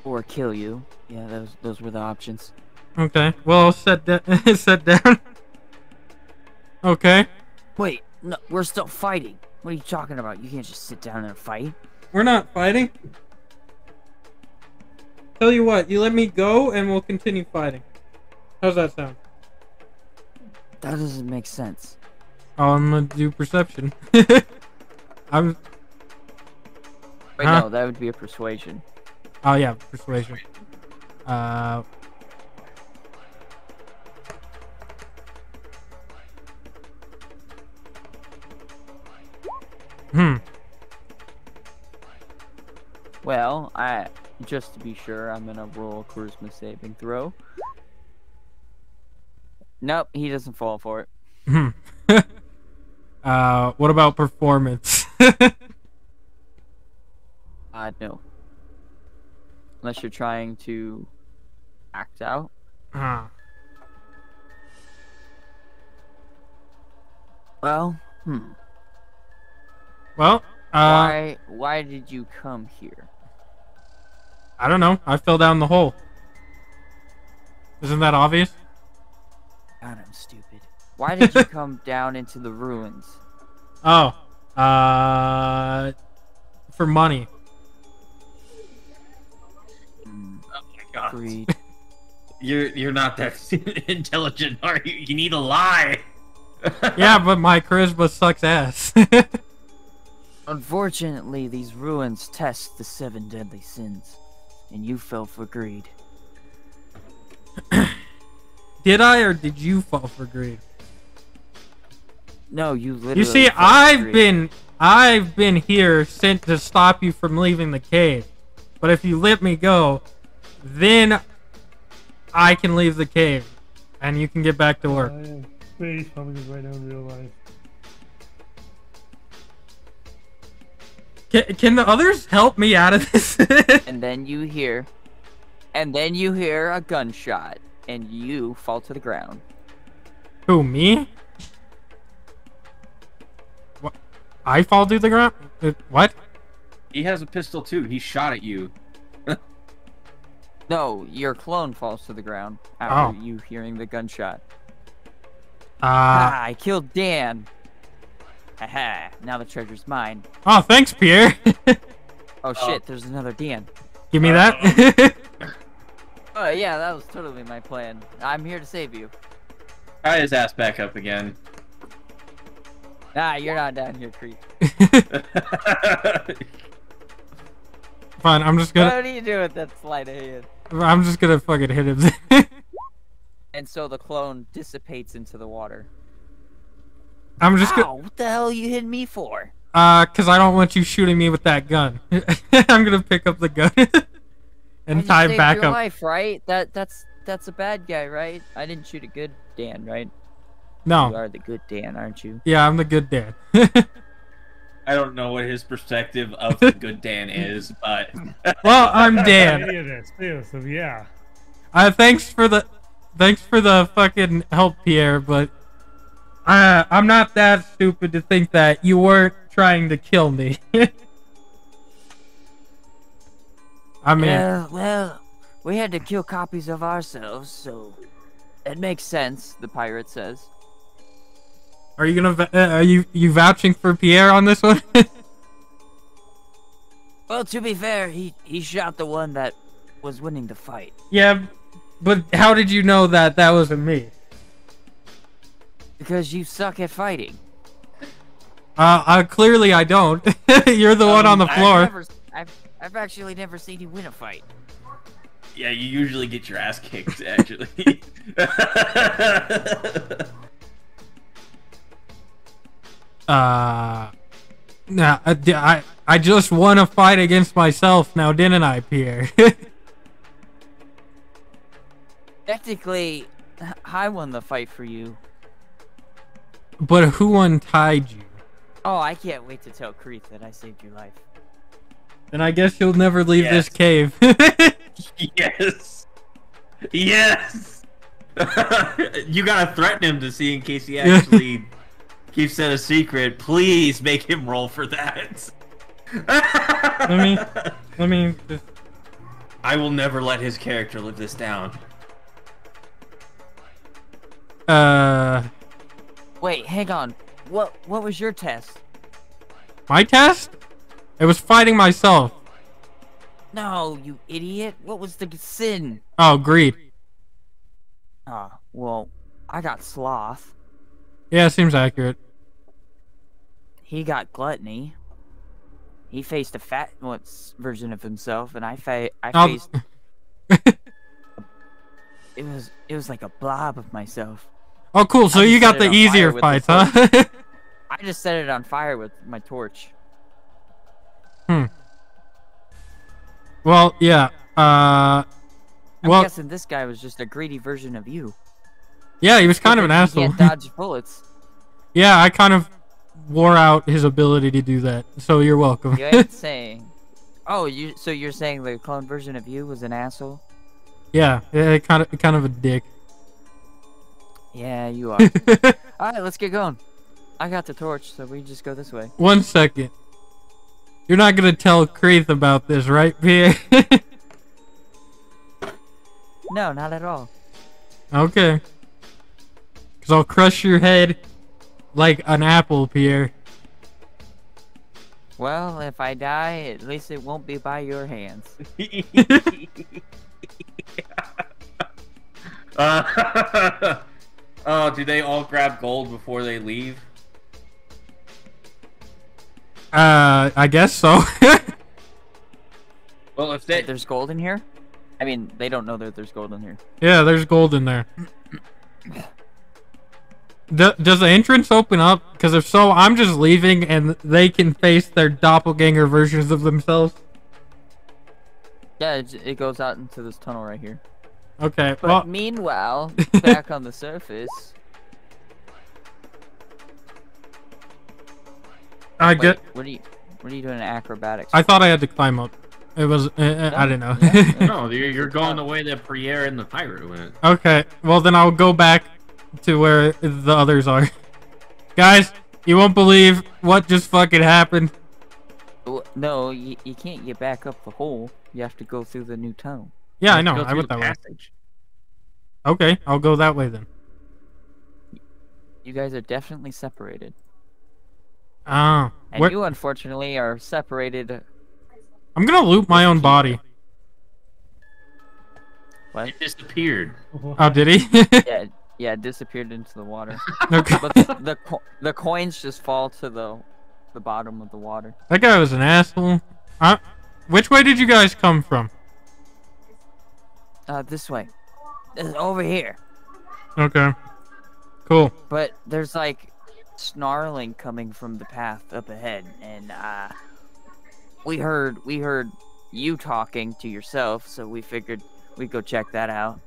Or kill you. Yeah, those were the options. Okay. Well, I'll sit down. Okay. Wait, no, we're still fighting. What are you talking about? You can't just sit down and fight. We're not fighting. Tell you what, you let me go and we'll continue fighting. How's that sound? That doesn't make sense. Oh, I'm gonna do perception. Wait, no, that would be a persuasion. Oh yeah, persuasion. Well, just to be sure, I'm gonna roll a charisma saving throw. Nope, he doesn't fall for it. What about performance? No. Unless you're trying to act out. Well, Well, why did you come here? I don't know. I fell down the hole. Isn't that obvious? God, I'm stupid. Why did you come down into the ruins? Oh, for money. Oh my God. Greed. You're not that intelligent, are you? You need to lie. Yeah, but my charisma sucks ass. Unfortunately, these ruins test the 7 deadly sins, and you fell for greed. Did I, or did you fall for greed? No, you literally. You see, I've been here sent to stop you from leaving the cave. But if you let me go, then I can leave the cave, and you can get back to work. I am face pumping right now in real life. Can the others help me out of this? And then you hear a gunshot, and you fall to the ground. Who, me? What? I fall to the ground? What? He has a pistol too. He shot at you. No, your clone falls to the ground after you hearing the gunshot. I killed Dan. Haha, now the treasure's mine. Oh, thanks, Pierre. Oh shit, there's another Dan. Give me that. Oh yeah, that was totally my plan. I'm here to save you. Try his ass back up again. Nah, you're not down here, creep. Fine, I'm just gonna... What do you do with that sleight of hand? I'm just gonna fucking hit him. And so the clone dissipates into the water. I'm just gonna... What the hell are you hitting me for? Cause I don't want you shooting me with that gun. I'm gonna pick up the gun and tie back up. Life, right? That's a bad guy, right? I didn't shoot a good Dan, right? No. You are the good Dan, aren't you? Yeah, I'm the good Dan. I don't know what his perspective of the good Dan is, but well, I'm Dan. So yeah. Thanks for the fucking help, Pierre, but I'm not that stupid to think that you weren't trying to kill me. I mean, well, we had to kill copies of ourselves, so it makes sense. The pirate says. Are you gonna? Are you vouching for Pierre on this one? Well, to be fair, he shot the one that was winning the fight. Yeah, but how did you know that wasn't me? Because you suck at fighting. Clearly I don't. You're the one on the floor. I've actually never seen you win a fight. Yeah, you usually get your ass kicked, actually. Nah, I just won a fight against myself now, didn't I, Pierre? Technically, I won the fight for you. But who untied you? Oh, I can't wait to tell Creeth that I saved your life. Then I guess you'll never leave this cave. Yes. Yes. You gotta threaten him to see in case he actually keeps it a secret. Please make him roll for that. let me just... I will never let his character live this down. Wait, hang on. What was your test? My test? It was fighting myself. No, you idiot. What was the sin? Oh, greed. Well, I got sloth. Yeah, seems accurate. He got gluttony. He faced a fat version of himself, and I faced... It was like a blob of myself. Oh, cool. So you got the easier fights, huh? I just set it on fire with my torch. Well, yeah. I'm guessing this guy was just a greedy version of you. Yeah, he was kind of an asshole. He can't dodge bullets. Yeah, I kind of wore out his ability to do that. So you're welcome. You ain't saying. Oh, so you're saying the clone version of you was an asshole? Yeah, kind of a dick. Yeah, you are. All right, let's get going. I got the torch, so we just go this way. 1 second. You're not gonna tell Creeth about this, right, Pierre? No, not at all. Okay. Because I'll crush your head like an apple, Pierre. Well, if I die, at least it won't be by your hands. Oh, do they all grab gold before they leave? I guess so. Well, if they... There's gold in here? I mean, they don't know that there's gold in here. Yeah, there's gold in there. Does the entrance open up? Because if so, I'm just leaving and they can face their doppelganger versions of themselves. Yeah, it goes out into this tunnel right here. Okay, But well... meanwhile, back on the surface... I Wait, get... what are you doing in acrobatics? I thought I had to climb up. It was... I didn't know. No, you're going the way that Pierre and the pirate went. Okay, well then I'll go back to where the others are. Guys, you won't believe what just fucking happened. No, you can't get back up the hole. You have to go through the new tunnel. Yeah, I know. Go I through went the that way. passage. Okay, I'll go that way then. You guys are definitely separated. Ah, And you, unfortunately, are separated. I'm gonna loot my own body. What? It disappeared. Oh, did he? Yeah, it disappeared into the water. Okay. But the coins just fall to the bottom of the water. That guy was an asshole. Which way did you guys come from? This way. Over here. Okay. Cool. But there's like snarling coming from the path up ahead, and we heard you talking to yourself, so we figured we'd go check that out.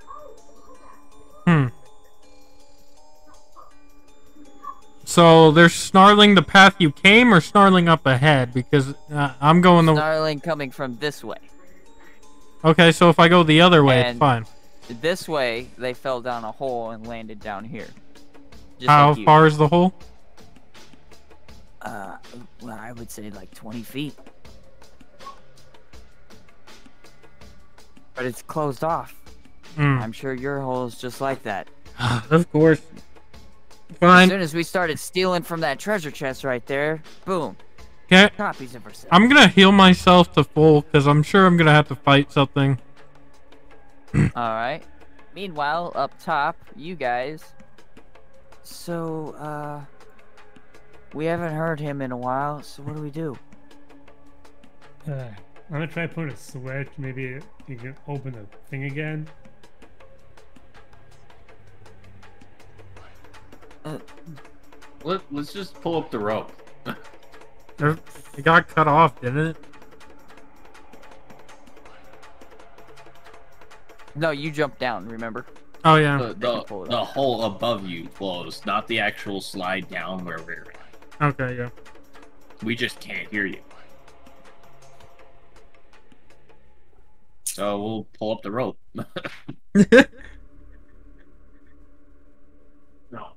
So they're snarling the path you came, or snarling up ahead? Because I'm going the... Snarling coming from this way. Okay, so if I go the other way, it's And fine. This way, they fell down a hole and landed down here. Just How like you. far is the hole? Well, I would say like 20 feet. But it's closed off. I'm sure your hole is just like that. Of course. As Fine. soon as we started stealing from that treasure chest right there, boom. Okay. Copies of ourselves. I'm gonna heal myself to full, because I'm sure I'm gonna have to fight something. Alright. Meanwhile, up top, you guys. So, we haven't heard him in a while, so what do we do? I'm gonna try to put a switch. Maybe you can open the thing again. Let's just pull up the rope. It got cut off, didn't it? No, you jumped down, remember? Oh, yeah. The hole above you closed, not the actual slide down where we're at. Okay, yeah. We just can't hear you. So we'll pull up the rope. No.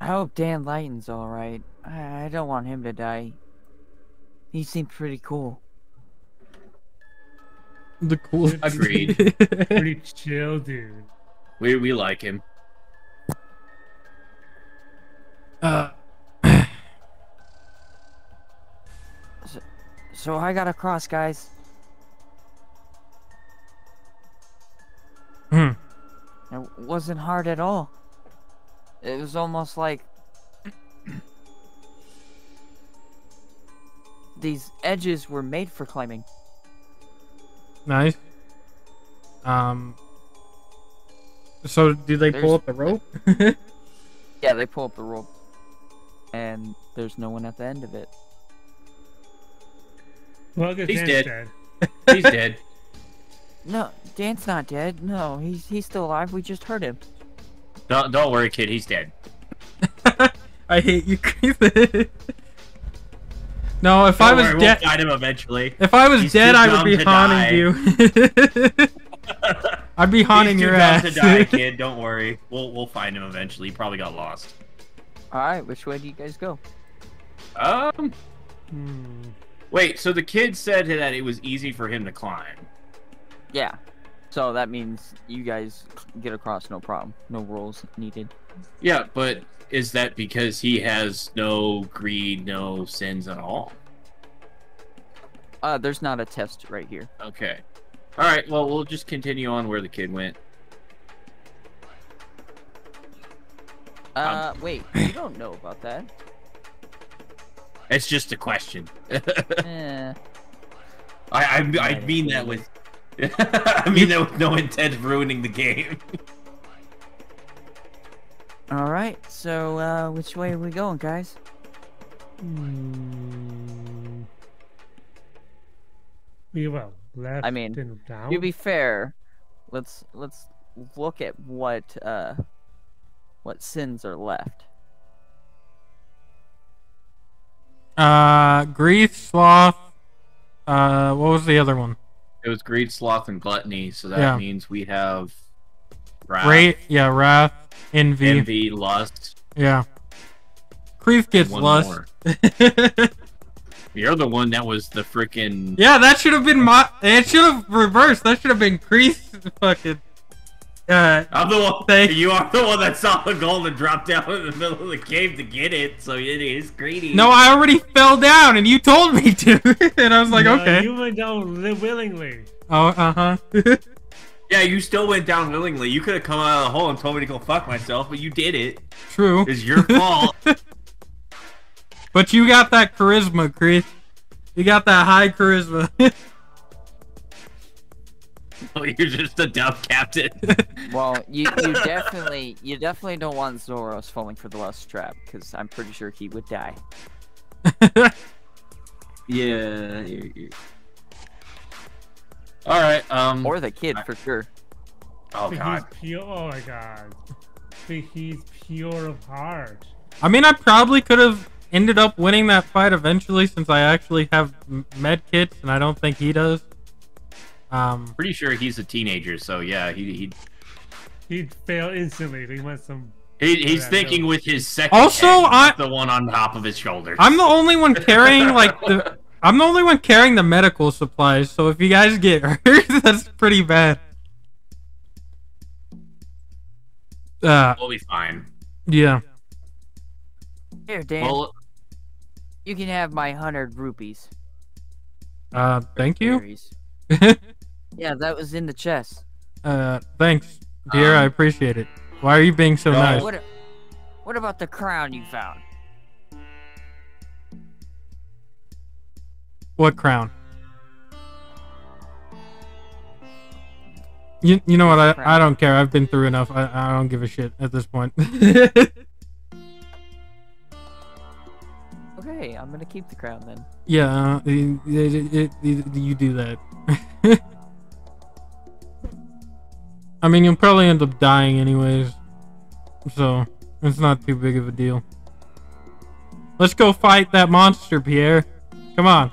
I hope Dan Lighten's alright. I don't want him to die. He seemed pretty cool. The coolest. Agreed. Pretty chill, dude. We like him. So I got across, guys. It wasn't hard at all. It was almost like these edges were made for climbing. Nice. So do they pull up the rope? Yeah, they pull up the rope. And there's no one at the end of it. Well, good. He's Dan's dead. He's dead. No, Dan's not dead. No, he's still alive. We just heard him. Don't worry, kid. He's dead. I hate you, Creepy. No, if I was dead, we'll find him eventually. If I was He's dead, too I would dumb be to haunting you. I'd be haunting your ass. He's too dumb to die, kid. Don't worry. We'll find him eventually. He probably got lost. All right, which way do you guys go? Wait. So the kid said that it was easy for him to climb. Yeah. So that means you guys get across no problem. No rolls needed. Yeah, but is that because he has no greed, no sins at all? There's not a test right here. Okay. All right. Well, we'll just continue on where the kid went. Wait, you don't know about that. It's just a question. Eh. I mean that with I mean that with no intent of ruining the game. All right, so which way are we going, guys? Well, left I mean, and down. to be fair, let's look at what sins are left. Greed, sloth. What was the other one? It was greed, sloth, and gluttony, so that Yeah. means we have wrath, Wrath, envy. envy, lust. Yeah. Kreeth gets One lust. more. You're the one that was the freaking. Yeah, that should have been my. It should have reversed. That should have been Kreeth's fucking. I'm the one. Thank- You are the one that saw the gold and dropped down in the middle of the cave to get it, so it is greedy. No, I already fell down, and you told me to, and I was like, No, okay. You went down willingly. Oh, uh-huh. Yeah, you still went down willingly. You could have come out of the hole and told me to go fuck myself, but you did it. True. It's your fault. But you got that charisma, Kreeth. You got that high charisma. Oh, you're just a dumb captain. Well, you definitely don't want Zoros falling for the lust trap, because I'm pretty sure he would die. Yeah. All right. Or the kid for sure. Oh But god. he's pure. Oh my god. But he's pure of heart. I mean, I probably could have ended up winning that fight eventually, since I actually have med kits, and I don't think he does. Pretty sure he's a teenager, so yeah, He'd fail instantly. He wants some. he's Yeah, thinking no. with his second. Also, head, not I- the one on top of his shoulders. I'm the only one carrying, like, I'm the only one carrying the medical supplies, so if you guys get hurt, that's pretty bad. We'll be fine. Yeah. Here, Dan. Well, You can have my 100 rupees. Thank you. Berries. Yeah, that was in the chest. Thanks, dear, I appreciate it. Why are you being so No. nice? What about the crown you found? What crown? You know what? I don't care. I've been through enough. I don't give a shit at this point. Okay, I'm gonna keep the crown then. Yeah, you do that. I mean, you'll probably end up dying anyways, so it's not too big of a deal. Let's go fight that monster, Pierre. Come on.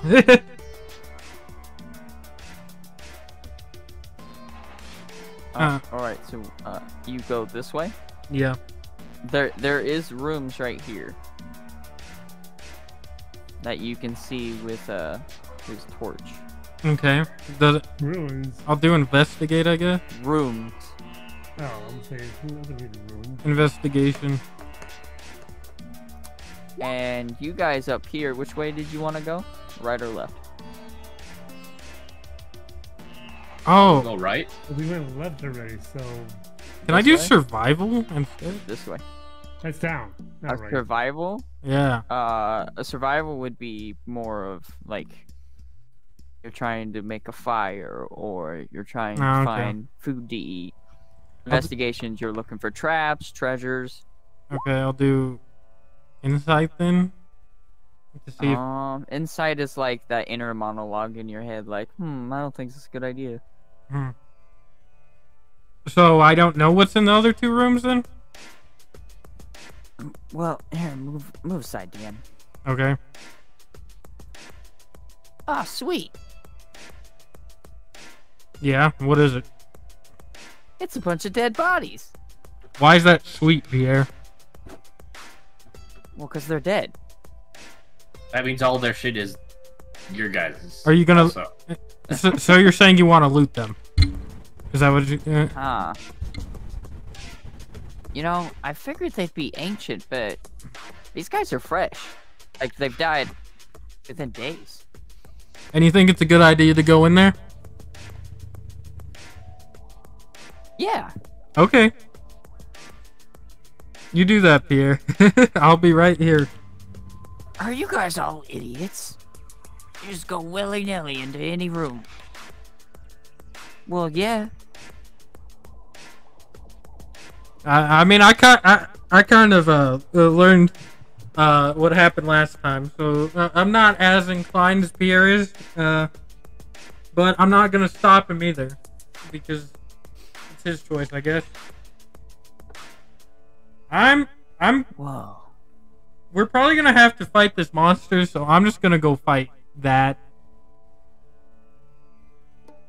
Alright, so you go this way. Yeah. There is rooms right here that you can see with his torch. Okay. Ruins. I'll do investigate, I guess. Rooms. Oh, I'm saying nothing really ruins. Investigation. And you guys up here, which way did you want to go? Right or left? Oh, go right. We went left already, so can I do way? survival instead? This way. that's down. Not A right. survival? Yeah. A survival would be more of like you're trying to make a fire or you're trying to Oh, okay. find food to eat. Investigations, you're looking for traps, treasures. Okay, I'll do insight then. To see if, Insight is like that inner monologue in your head, like, I don't think this is a good idea. so I don't know what's in the other two rooms then? Well, here, move aside, Dan. Okay. Ah, sweet. Yeah, what is it? It's a bunch of dead bodies. Why is that sweet, Pierre? Well, because they're dead. That means all their shit is your guys'. Are you gonna... Also. So you're saying you want to loot them? Is that what you... You know, I figured they'd be ancient, but these guys are fresh. Like, they've died within days. And you think it's a good idea to go in there? Yeah. Okay. You do that, Pierre. I'll be right here. Are you guys all idiots? You just go willy-nilly into any room. Well, yeah. I mean, I kind of learned what happened last time, so I'm not as inclined as Pierre is, but I'm not gonna stop him either, because it's his choice, I guess. Whoa. We're probably gonna have to fight this monster, so I'm just gonna go fight that.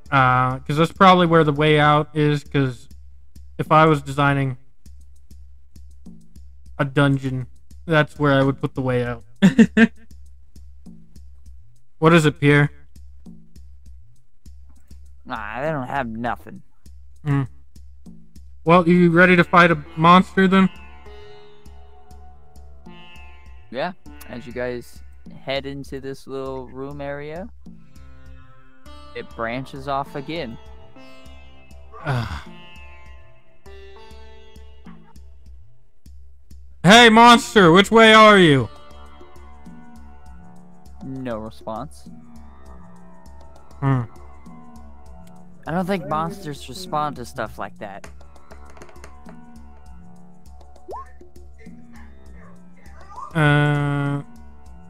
Because that's probably where the way out is, because if I was designing a dungeon, that's where I would put the way out. What is it, Pierre? Nah, they don't have nothing. Well, you ready to fight a monster then? Yeah, as you guys head into this little room area, it branches off again. Hey, monster, which way are you? No response. Hmm. I don't think monsters respond to stuff like that.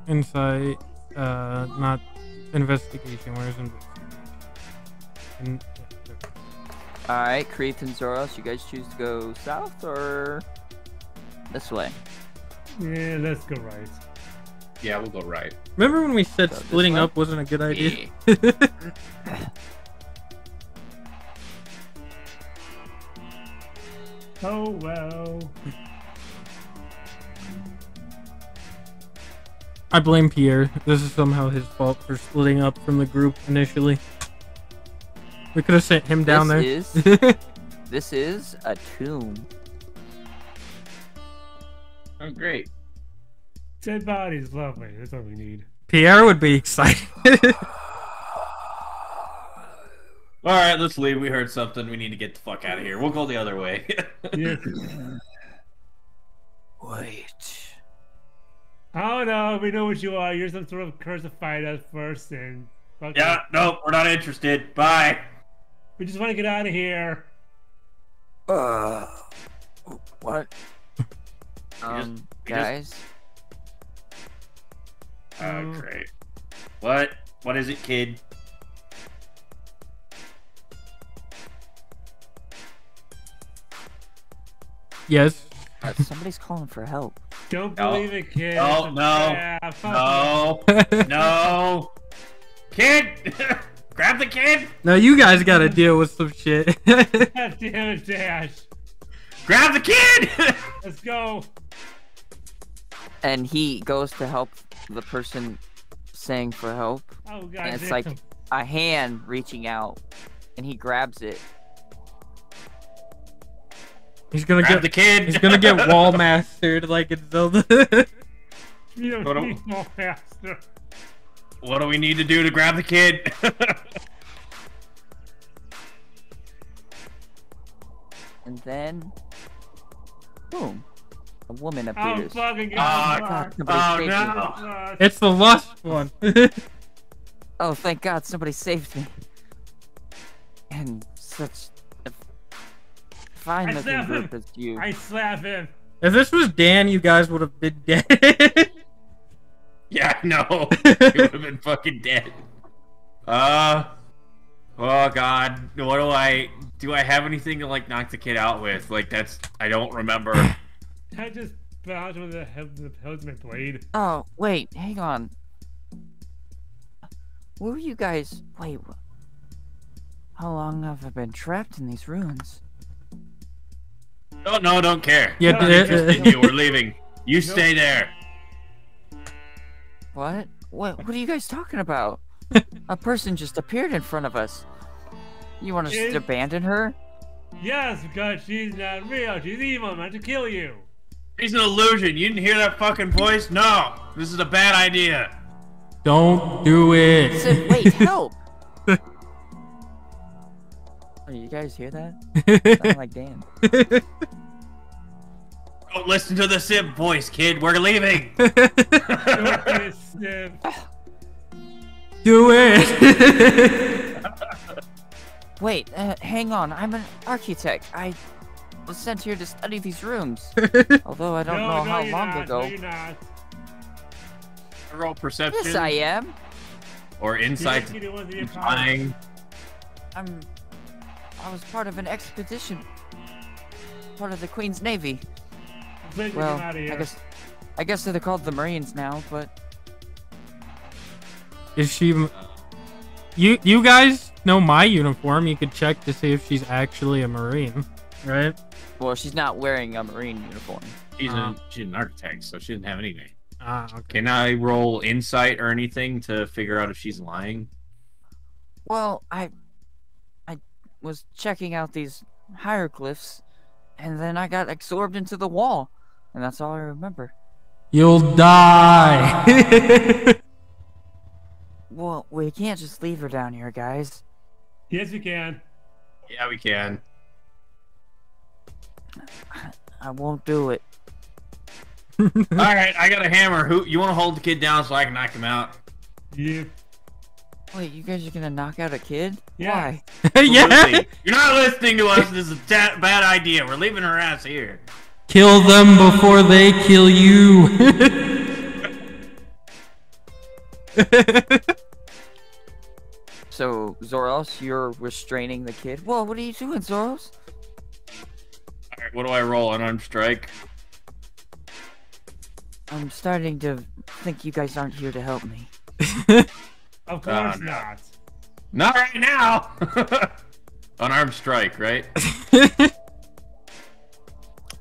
Insight, not investigation. Where's investigation? Alright, Kreith and Zoros, you guys choose to go south or this way? Yeah, let's go right. Yeah, we'll go right. Remember when we said Go this splitting way? up wasn't a good idea? Oh well. I blame Pierre. This is somehow his fault for splitting up from the group initially. We could have sent him down there. This is a tomb. Oh, great. Dead bodies, lovely. That's what we need. Pierre would be excited. All right, let's leave. We heard something. We need to get the fuck out of here. We'll go the other way. Yeah. Wait. Oh no, we know what you are. You're some sort of curse to fight us first, and fuck Yeah, it. nope, we're not interested. Bye. We just want to get out of here. What? Guys? Oh, great. What? What is it, kid? Yes. Somebody's calling for help. Don't No. believe it, kid. No, It's a no, trap. no, no. Kid! Grab the kid! Now you guys gotta deal with some shit. God damn it, Dash. Grab the kid! Let's go. And he goes to help the person saying for help. Oh god. And it's damn. like a hand reaching out. And he grabs it. He's gonna Grab get the kid! He's gonna get wall mastered like in Zelda. You don't Hold on. need more faster. What do we need to do to grab the kid? And then, boom, a woman Oh appears. fucking Ah, god. Somebody oh saved me. no! It's the lust one. Oh, thank God, somebody saved me. And such a fine-looking slap him. group as you. I slap him. If this was Dan, you guys would have been dead. Yeah, no. You would have been fucking dead. Oh god. What do I have anything to like knock the kid out with? Like that's I don't remember. I just bounced with the helmet blade. Oh, wait, hang on. Where were you guys? Wait, how long have I been trapped in these ruins? No, don't care. Yeah, We're not interested in you. We're leaving. You stay there. What? What are you guys talking about? A person just appeared in front of us. You want us to abandon her? Yes, because she's not real. She's evil, meant to kill you. She's an illusion. You didn't hear that fucking voice? No. This is a bad idea. Don't do it. Said, wait, help! Oh, you guys hear that? Sound like Dan. Don't listen to the simp voice, kid. We're leaving. Do it. Wait, hang on. I'm an architect. I was sent here to study these rooms. Although I don't know how long ago. No, you're not. Roll perception. Yes, I am. Or insight. Lying. I was part of an expedition. Part of the Queen's Navy. Well, I guess they're called the Marines now, but... Is she... You guys know my uniform. You could check to see if she's actually a Marine, right? Well, she's not wearing a Marine uniform. She's an architect, so she doesn't have anything. Okay. Can I roll insight or anything to figure out if she's lying? Well, I was checking out these hieroglyphs, and then I got absorbed into the wall, and that's all I remember. You'll die. Well, we can't just leave her down here, guys. Yes, we can. Yeah, we can. I won't do it. All right, I got a hammer. Who you want to hold the kid down so I can knock him out? Yeah. Wait, you guys are gonna knock out a kid? Yeah. Why? Yeah. You're not listening to us. This is a bad idea. We're leaving her ass here. Kill them before they kill you. So, Zoros, you're restraining the kid. Whoa, what are you doing, Zoros? Alright, what do I roll? An unarmed strike? I'm starting to think you guys aren't here to help me. Of course not. Not right now! Unarmed strike, right?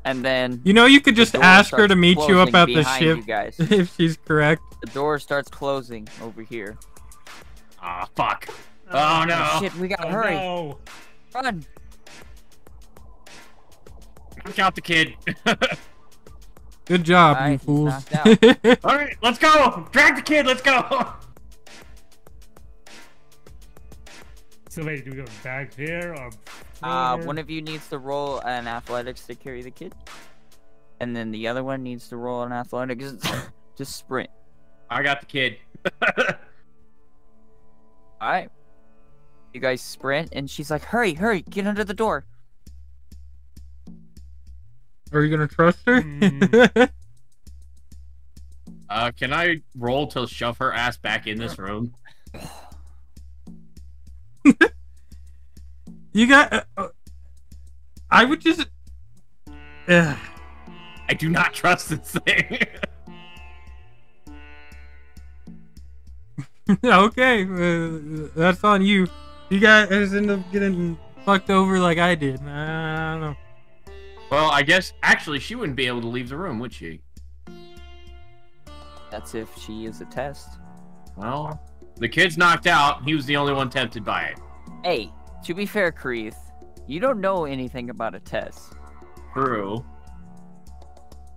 And then... You know, you could just ask her to meet you up at the behind ship you guys. if she's correct. The door starts closing over here. Ah, fuck. Oh no! Oh, shit, we gotta hurry. No. Run! Knock out the kid. Good job, Alright, you he's fools. knocked out. Alright, let's go! Drag the kid, let's go! So wait, do we go back there or? One of you needs to roll an athletics to carry the kid. And then the other one needs to roll an athletics to sprint. I got the kid. Alright. You guys sprint, and she's like, hurry, hurry, get under the door. Are you gonna trust her? Can I roll to shove her ass back in this room? You got... I would just... I do not trust this thing. Okay, that's on you. You guys end up getting fucked over like I did. I don't know. Well, I guess, actually, she wouldn't be able to leave the room, would she? That's if she is a test. Well, the kid's knocked out. He was the only one tempted by it. Hey, to be fair, Kreeth, you don't know anything about a test. True.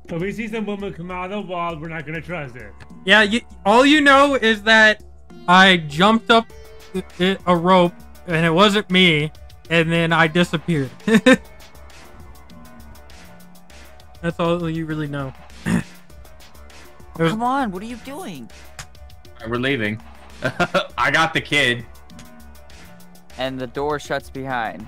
If we see some woman come out of the wall, we're not gonna trust her. Yeah, all you know is that I jumped up a rope, and it wasn't me, and then I disappeared. That's all you really know. Come on, what are you doing? We're leaving. I got the kid. And the door shuts behind.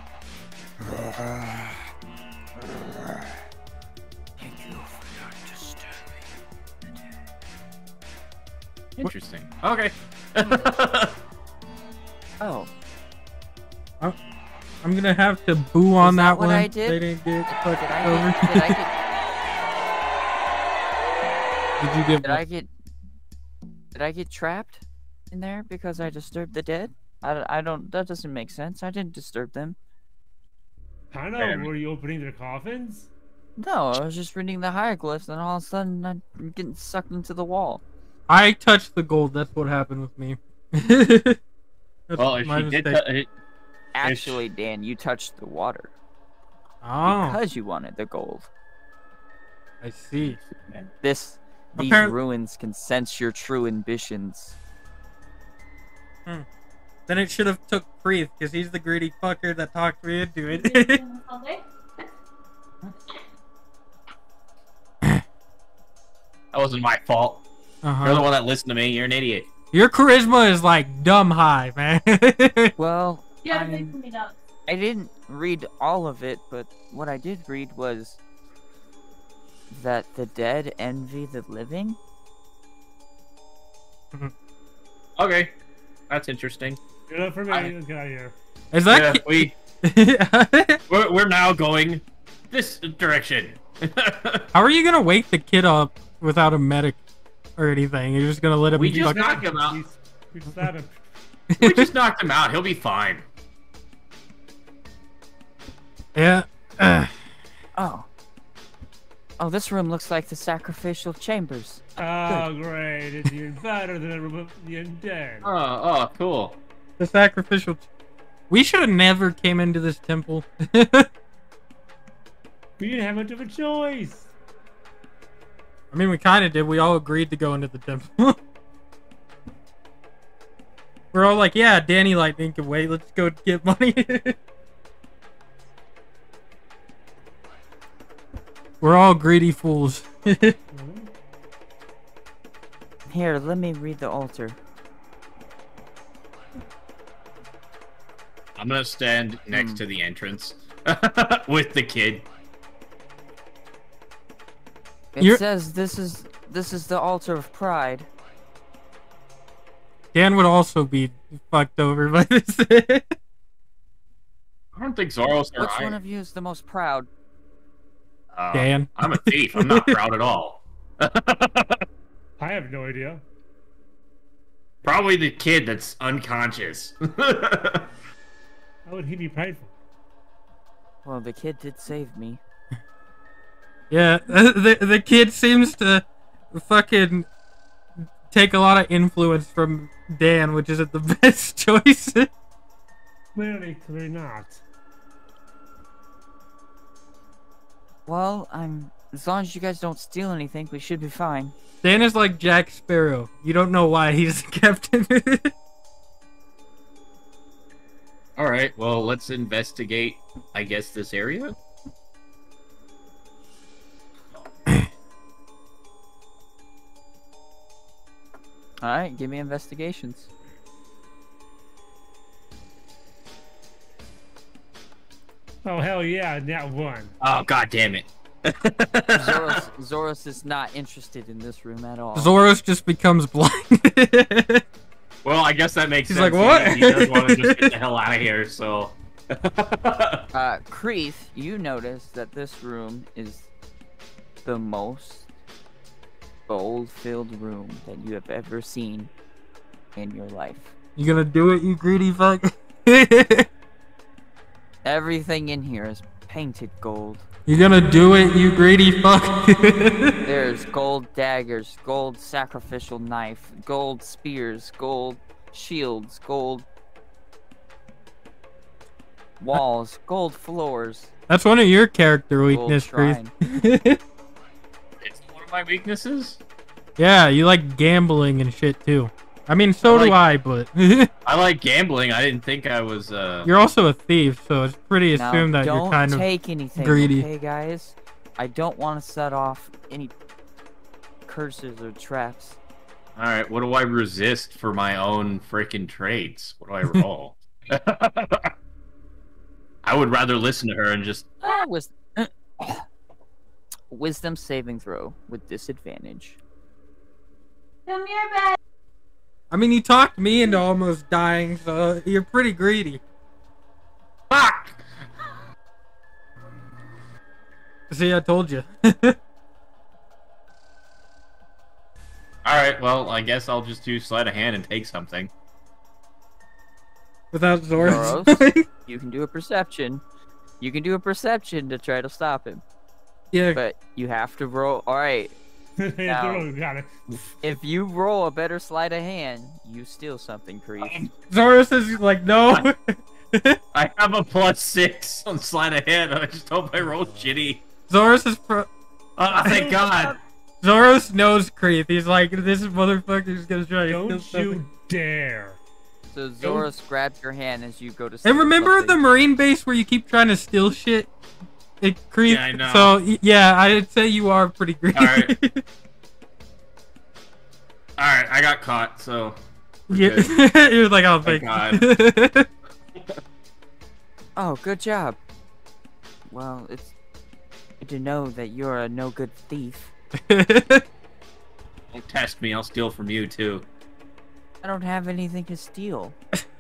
Interesting. Okay. Oh. I'm gonna have to boo on that that what one. I did? They didn't get fucked Did over. Did I get trapped in there because I disturbed the dead? I don't. That doesn't make sense. I didn't disturb them. I know. Were you opening their coffins? No, I was just reading the hieroglyphs, and all of a sudden I'm getting sucked into the wall. I touched the gold. That's what happened with me. Well, if my she did, mistake. Actually, Dan, you touched the water Oh, because you wanted the gold. I see. These ruins can sense your true ambitions. Then it should have took Kreeth, because he's the greedy fucker that talked me into it. That wasn't my fault. You're the one that listened to me. You're an idiot. Your charisma is like dumb high, man. Well, Yeah, I didn't read all of it, but what I did read was that the dead envy the living. Okay, that's interesting. Get up for me. Get out of here. Is that we're now going this direction. How are you gonna wake the kid up without a medic or anything? You're just gonna let him? We just knocked him out. We stabbed him. We just knocked him out. He'll be fine. Yeah. Oh, this room looks like the sacrificial chambers. Oh, great. It's even better than the undead. Oh, cool. The sacrificial. We should have never came into this temple. We didn't have much of a choice. I mean, we kind of did. We all agreed to go into the temple. We're all like, yeah, Danny Lightning can wait. Let's go get money. We're all greedy fools. Here, let me read the altar. I'm gonna stand next to the entrance with the kid. It says this is the altar of pride. Dan would also be fucked over by this. I don't think Zoros or Which one of you is the most proud? Dan. I'm a thief. I'm not proud at all. I have no idea. Probably the kid that's unconscious. How would he be prideful? Well, the kid did save me. Yeah, the kid seems to fucking take a lot of influence from Dan, which isn't the best choice. Clearly not. Well, as long as you guys don't steal anything, we should be fine. Dan is like Jack Sparrow. You don't know why he's the captain. Alright, well, let's investigate, I guess, this area? Alright, give me investigations. Oh, hell yeah, that one. Oh, god damn it. Zoros is not interested in this room at all. Zoros just becomes blind. Well, I guess that makes He's sense. like, what? He does want to just get the hell out of here, so... Kreeth, you notice that this room is the most gold-filled room that you have ever seen in your life. You gonna do it, you greedy fuck? Everything in here is painted gold. You gonna do it, you greedy fuck? There's gold daggers, gold sacrificial knife, gold spears, gold shields, gold walls, gold floors. That's one of your character Gold weaknesses, shrine. Kreeth. It's one of my weaknesses? Yeah, you like gambling and shit too. I mean, so do I, but... I like gambling. I didn't think I was, You're also a thief, so it's pretty Now, assumed that you're kind don't of take anything, greedy. okay, guys? I don't want to set off any curses or traps. Alright, what do I resist for my own freaking traits? What do I roll? I would rather listen to her and just... Wisdom saving throw with disadvantage. Come here, bed. I mean, you talked me into almost dying, so you're pretty greedy. Fuck! See, I told you. Alright, well, I guess I'll just do sleight of hand and take something. Without Zoros. Zoros, you can do a perception. You can do a perception to try to stop him. Yeah. But you have to roll. Alright. Now, Got it. if you roll a better sleight of hand, you steal something, Kreeth. Zoros is like, no. I have a +6 on sleight of hand. I just hope I roll shitty. Zoros is Thank God. Zoros knows Kreeth. He's like, this motherfucker's gonna try to steal Don't something. you dare. So Zoros grabs your hand as you go to And steal remember something. the Marine base where you keep trying to steal shit? It Kreeth. Yeah, I know. So, yeah, I'd say you are pretty greedy. Alright. Alright, I got caught, so... Yeah, you're like, oh, thank God. Oh, good job. Well, it's good to know that you're a no good thief. Don't test me, I'll steal from you, too. I don't have anything to steal.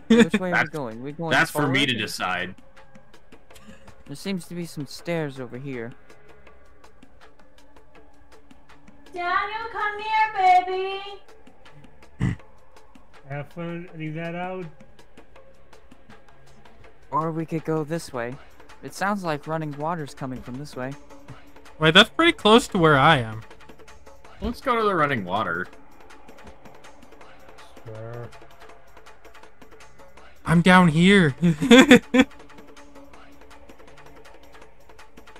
Which way are we going? We going That's for me forward? to decide. There seems to be some stairs over here. Daniel, come here, baby. Have fun editing that out. Or we could go this way. It sounds like running water's coming from this way. Wait, that's pretty close to where I am. Let's go to the running water. Sure. I'm down here.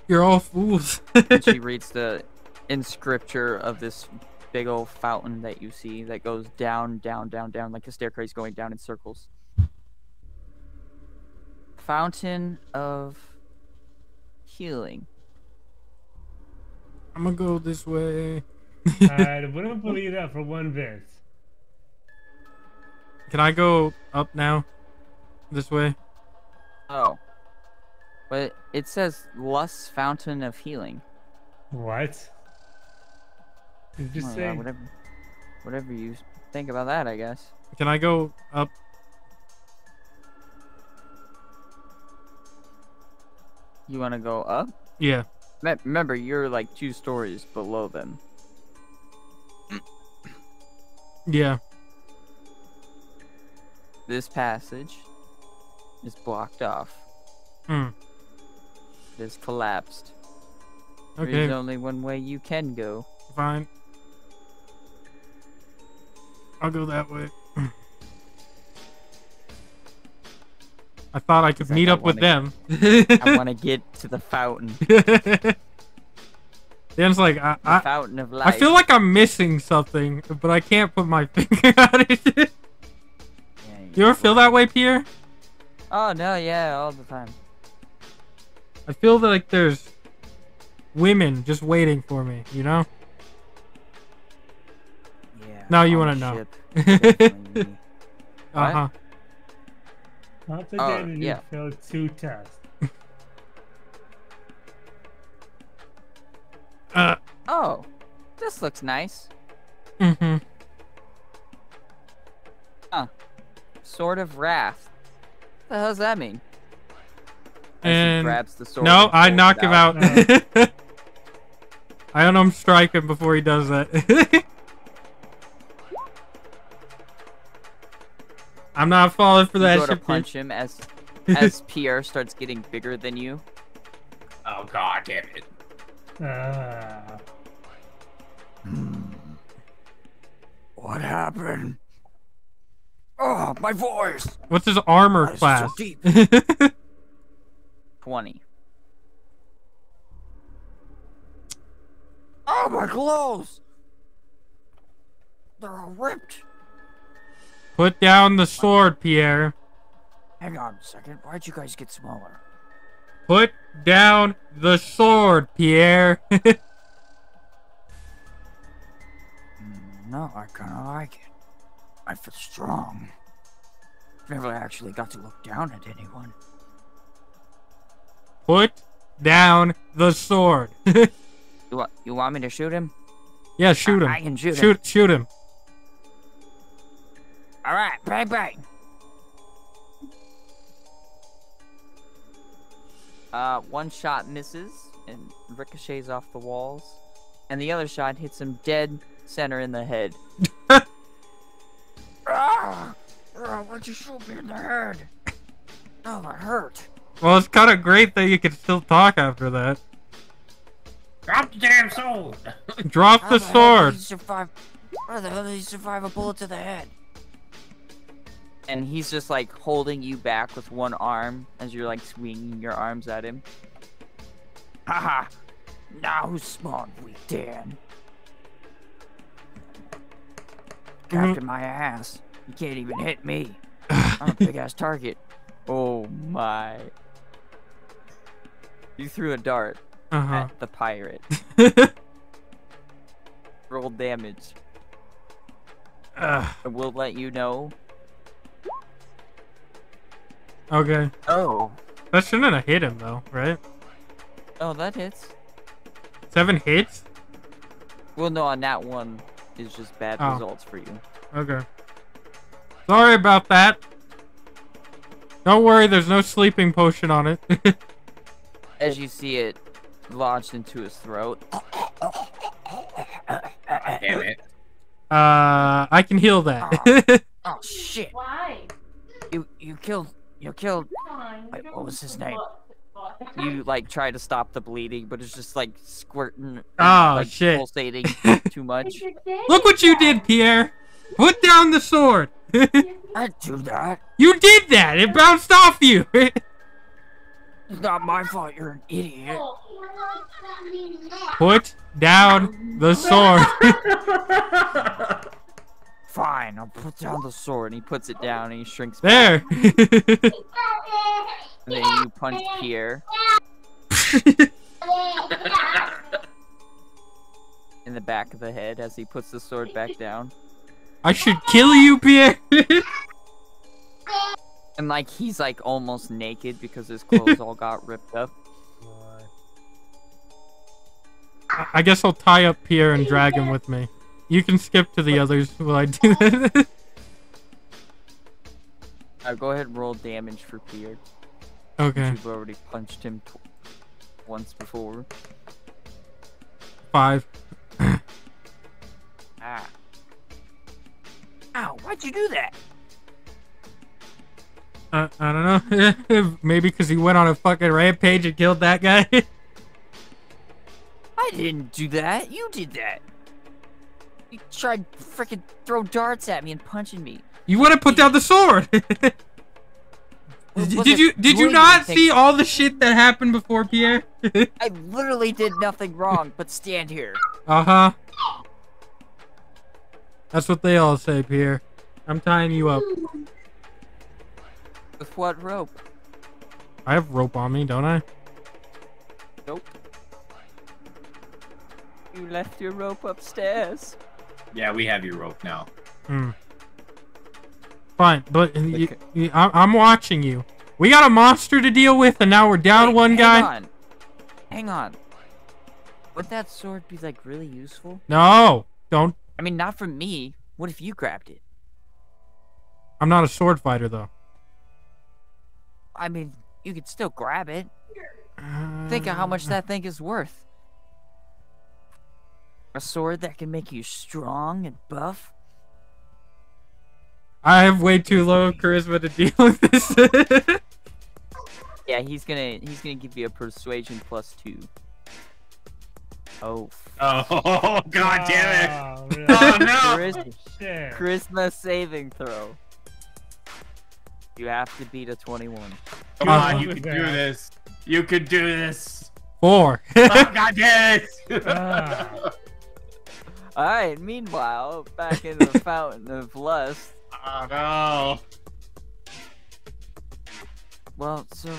You're all fools. And she reads the in scripture of this big old fountain that you see that goes down, down, down, down, like a staircase going down in circles. Fountain of healing. I'm gonna go this way. I wouldn't believe that for one bit. Can I go up now? This way? Oh. But it says Lust's Fountain of Healing. What? You just Oh, say. yeah, whatever you think about that, I guess. Can I go up? You want to go up? Yeah. Remember, you're like 2 stories below them. Yeah. This passage is blocked off. Hmm. It is collapsed. Okay. There's only one way you can go. Fine. I'll go that way. I thought I could Like, meet I up with wanna- them. I want to get to the fountain. Dan's like, The fountain of I life. feel like I'm missing something, but I can't put my finger on it. Yeah, You ever feel that way, Pierre? Oh, no, yeah, all the time. I feel that, like there's women just waiting for me, you know? Yeah. Now you on wanna the know. ship, definitely me. Uh-huh. Once Oh, again, you yeah. failed 2 tests. Oh, this looks nice. Mm-hmm. Huh. Sword of Wrath. What the hell does that mean? As he And grabs the sword no, and I pulls knock it him out. I don't know, I'm striking before he does that. I'm not falling for You that go to shit. punch him as Pierre starts getting bigger than you. Oh god damn it. Ah. What happened? Oh, my voice! What's his armor That is class? so deep. 20. Oh, my clothes! They're all ripped. Put down the sword, Pierre. Hang on a second. Why'd you guys get smaller? Put down the sword, Pierre. No, I kind of like it. I feel strong. Never actually got to look down at anyone. Put down the sword. You want me to shoot him? Yeah, shoot him. I can shoot him. Shoot him. All right, bang bang. One shot misses and ricochets off the walls, and the other shot hits him dead center in the head. Why'd you shoot me in the head? Oh, that hurt. Well, it's kind of great that you can still talk after that. Drop the damn sword! Drop How the hell sword. did he survive? How the hell did he survive a bullet to the head? And he's just like holding you back with one arm as you're like swinging your arms at him. Haha! Now who's small and weak, Dan? Captain my ass. You can't even hit me. I'm a big ass target. Oh my. You threw a dart at the pirate. Roll damage. I will let you know. Okay. Oh. That shouldn't have hit him though, right? Oh, that hits. 7 hits? Well, no, on that one is just bad Oh. results for you. Okay. Sorry about that. Don't worry, there's no sleeping potion on it. As you see it lodged into his throat. Damn it. I can heal that. Oh shit! Why? You killed. Wait, what was his name? You like try to stop the bleeding, but it's just like squirting. Oh, like, shit. Pulsating too much. Look what you did, Pierre. Put down the sword. I do that. You did that. It bounced off you. It's not my fault. You're an idiot. Put down the sword. Fine, I'll put down the sword. And he puts it down and he shrinks back. There. And then you punch Pierre in the back of the head as he puts the sword back down. I should kill you, Pierre. And like he's like almost naked because his clothes all got ripped up. I guess I'll tie up Pierre and drag him with me. You can skip to the others while I do that. Go ahead and roll damage for Pierre. Okay. You've already punched him once before. 5. Ah. Ow, why'd you do that? I don't know. Maybe because he went on a fucking rampage and killed that guy. I didn't do that. You did that. You tried to frickin' throw darts at me and punching me. You want to put down the sword. Did you not see all the shit that happened before, Pierre? I literally did nothing wrong but stand here. Uh-huh. That's what they all say, Pierre. I'm tying you up. With what rope? I have rope on me, don't I? Nope. You left your rope upstairs. Yeah, we have your rope now. Fine, but I'm watching you. We got a monster to deal with, and now we're down one guy. Hang on. Would that sword be like really useful? No, don't. I mean, not for me. What if you grabbed it? I'm not a sword fighter, though. I mean, you could still grab it. Think of how much that thing is worth. A sword that can make you strong and buff. I have way too low charisma to deal with this. Yeah, he's gonna give you a persuasion +2. Oh. Oh, god damn it! Really? Oh no! Shit. Charisma saving throw. You have to beat a 21. Come on, you can do this. You can do this. 4. Oh, god damn it! Alright, meanwhile, back in the Fountain of Lust. Oh no. Well, so...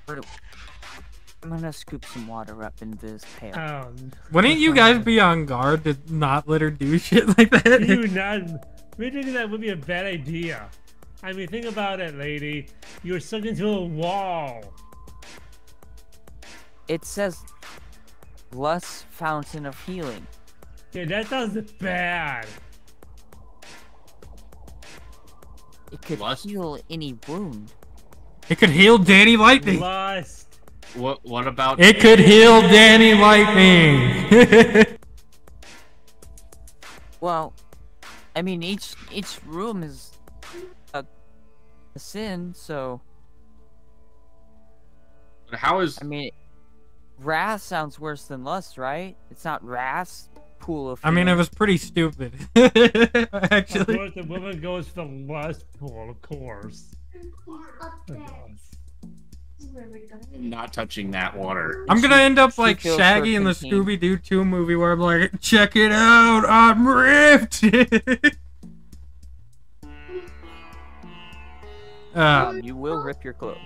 I'm gonna scoop some water up into this pail. Wouldn't you guys be on guard to not let her do shit like that? You not. Me thinking that would be a bad idea. I mean, think about it, lady. You're sucked into a wall. It says Lust Fountain of Healing. Yeah, that sounds bad. It could heal any wound. It could heal Danny Lightning. Lust. What about... It could heal Danny Lightning. Well, I mean, each room is a sin, so... How is... I mean, wrath sounds worse than lust, right? It's not wrath, pool of I mean, it feeling. was pretty stupid. Actually. Of course, the woman goes for the lust pool, of course. I'm not touching that water. I'm gonna end up like feels Shaggy in the contained. Scooby-Doo 2 movie where I'm like, check it out, I'm ripped! You will rip your clothes.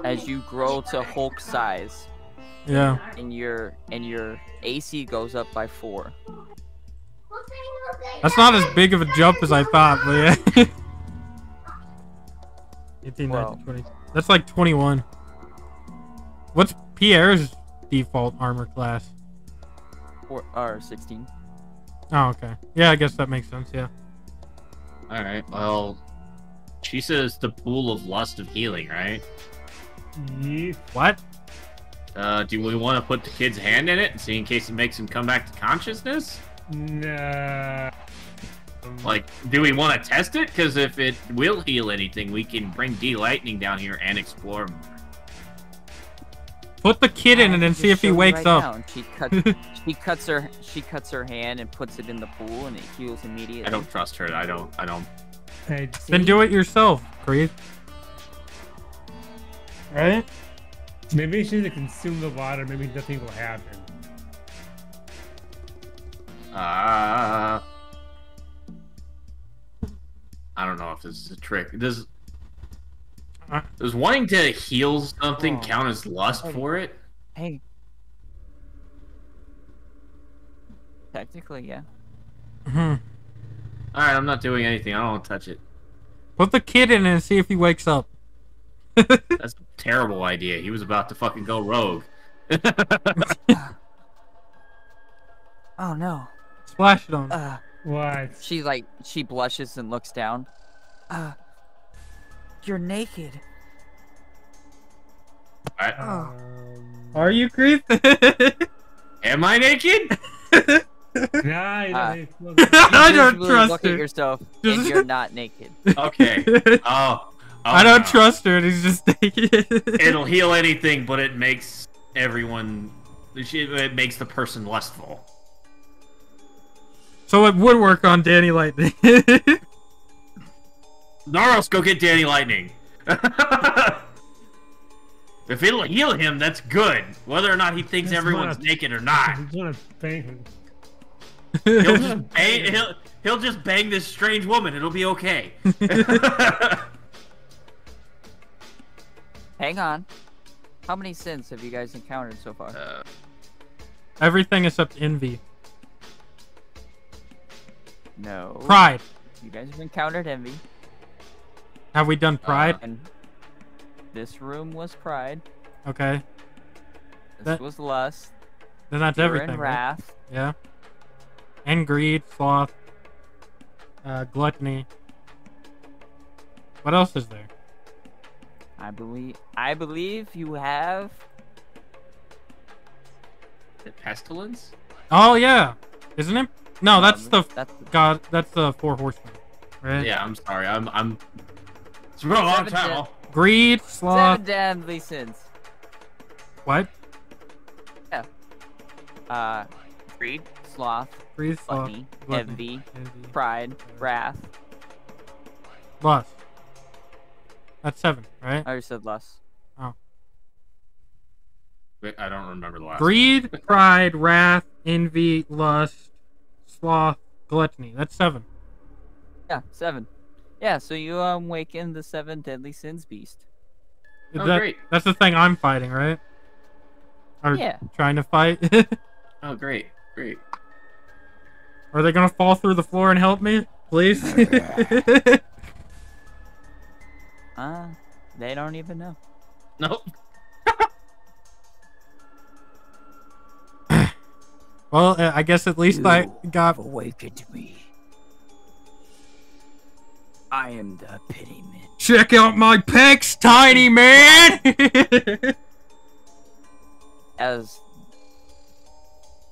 As you grow to Hulk size. Yeah. And your AC goes up by 4. That's not as big of a jump as I thought, but yeah. 18, 19, 20. That's like 21. What's Pierre's default armor class? 16. Oh, okay. Yeah, I guess that makes sense, yeah. Alright, well... She says the pool of lust of healing, right? Yeah. What? Do we want to put the kid's hand in it and see in case it makes him come back to consciousness? Nah. Like, do we want to test it? Because if it will heal anything, we can bring D-Lightning down here and explore more. Put the kid in it and see if he wakes up. Now. She cuts her hand and puts it in the pool and it heals immediately. I don't trust her. I don't. Then do it yourself, Creed. Right? Maybe she needs to consume the water. Maybe nothing will happen. I don't know if this is a trick. Does wanting to heal something count as lust for it? Hey. Technically, yeah. Alright, I'm not doing anything. I don't want to touch it. Put the kid in it and see if he wakes up. That's a terrible idea. He was about to fucking go rogue. Oh no. Splash it on. What? She blushes and looks down. You're naked. Are you, Creep? Am I naked? Nah, I don't trust look her. At yourself and you're not naked. Okay. Oh, I don't trust her. And he's just naked. It'll heal anything, but it makes everyone. It makes the person lustful. So it would work on Danny Lightning. Naros, go get Danny Lightning. If it'll heal him, that's good. Whether or not he thinks everyone's naked or not. He's gonna bang him. He'll just bang this strange woman. It'll be okay. Hang on. How many sins have you guys encountered so far? Everything except envy. No. Pride. You guys have encountered envy. Have we done pride? And this room was pride. Okay. This was lust. Then that's Fear everything. and right? wrath. Yeah. And greed, sloth, gluttony. What else is there? I believe you have The pestilence? Oh yeah, isn't it? No, that's the that's God. That's the 4 horsemen, right? Yeah, I'm sorry. I'm. It's been a long time. Greed, sloth. 7 deadly sins. What? Yeah. Greed, sloth, Greed, sloth, gluttony, gluttony, envy, pride, wrath. Lust. That's 7, right? I already said lust. Oh. Wait, I don't remember the last. Greed, pride, wrath, envy, lust, sloth, gluttony. That's 7. Yeah, 7. Yeah, so you awaken the 7 deadly sins beast. Oh, great. That's the thing I'm fighting, right? Or Yeah. trying to fight. Oh, great. Great. Are they gonna fall through the floor and help me? Please? They don't even know. Nope. Well, I guess at least I got... awakened me. I am the pity man. Check out my pecs, tiny man! As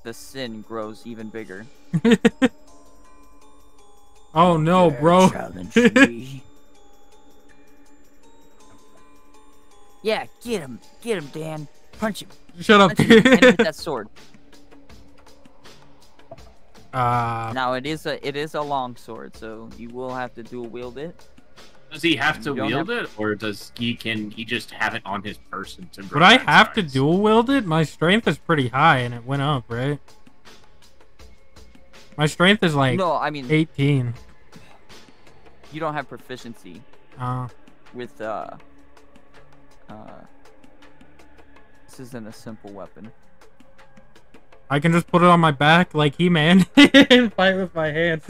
the sin grows even bigger. Oh no, bro. Challenge me. Yeah, get him, Dan. Punch him. Shut up. Punch him. Hit him with that sword. Uh, Now it is a long sword, so you will have to dual wield it. Does he have to You don't wield have- it, or can he just have it on his person to? would I have to dual wield it? My strength is pretty high and it went up, right? My strength is like No, I mean 18. you don't have proficiency This isn't a simple weapon. I can just put it on my back like He-Man and fight with my hands.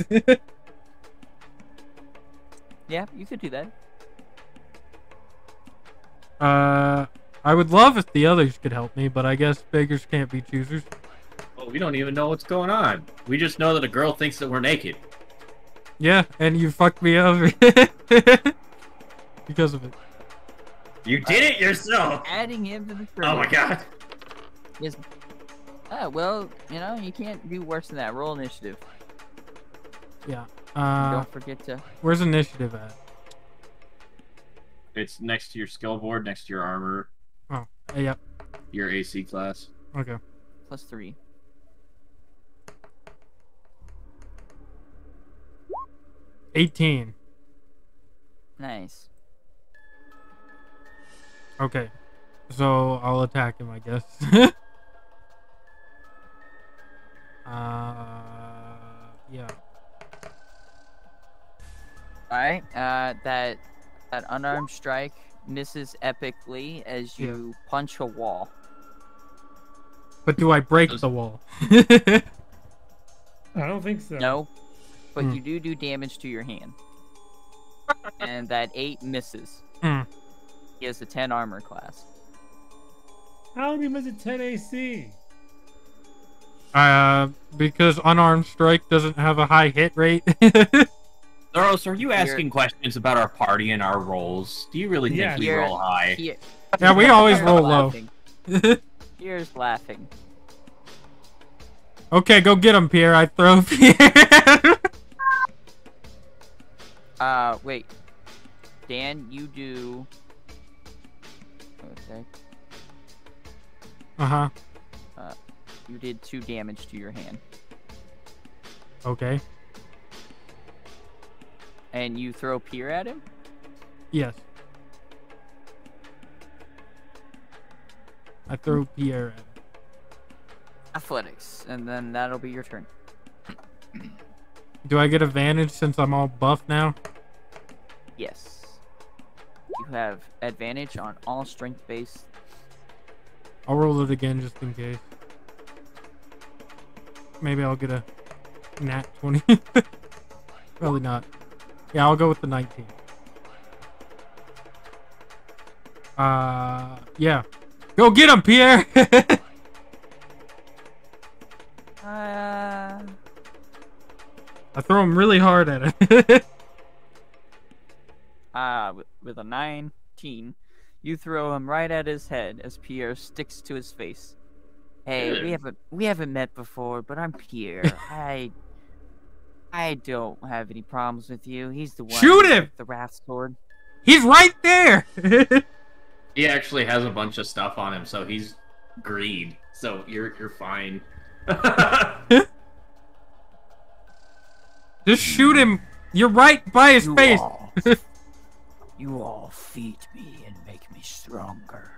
Yeah, you could do that. I would love if the others could help me, but I guess beggars can't be choosers. Well, we don't even know what's going on. We just know that a girl thinks that we're naked. Yeah, and you fucked me over because of it. You did it yourself! Adding him to the crew. Oh my god. Yes. Ah, well, you know, you can't do worse than that. Roll initiative. Yeah. Don't forget to... Where's initiative at? It's next to your skill board, next to your armor, Oh, yep. your AC class. Okay. +3. $18. Nice. Okay. So I'll attack him, I guess. Yeah. Alright, that unarmed strike misses epically as you punch a wall. But do I break the wall? I don't think so. No, but you do damage to your hand. And that 8 misses. He has a 10 armor class. How did he miss a 10 AC? Because unarmed strike doesn't have a high hit rate. Thoros, are you asking questions about our party and our rolls? Do you really think we roll high? Yeah, we always roll low. Pierre's laughing. Okay, go get him, Pierre. I throw Pierre. Wait. Dan, you do... Okay. Uh-huh. You did 2 damage to your hand. Okay. And you throw Pierre at him? Yes. I throw Pierre at him. Athletics, and then that'll be your turn. Do I get advantage since I'm all buff now? Yes. You have advantage on all strength-based. I'll roll it again just in case. Maybe I'll get a nat 20. Probably not. Yeah, I'll go with the 19. Yeah. Go get him, Pierre! I throw him really hard at it. With a 19, you throw him right at his head as Pierre sticks to his face. Hey, we haven't met before, but I'm Pierre. I don't have any problems with you. He's the one. Shoot him! With the wrath sword. He's right there. He actually has a bunch of stuff on him, so he's greed. So you're fine. Just shoot him. You're right by his face. You all feed me and make me stronger.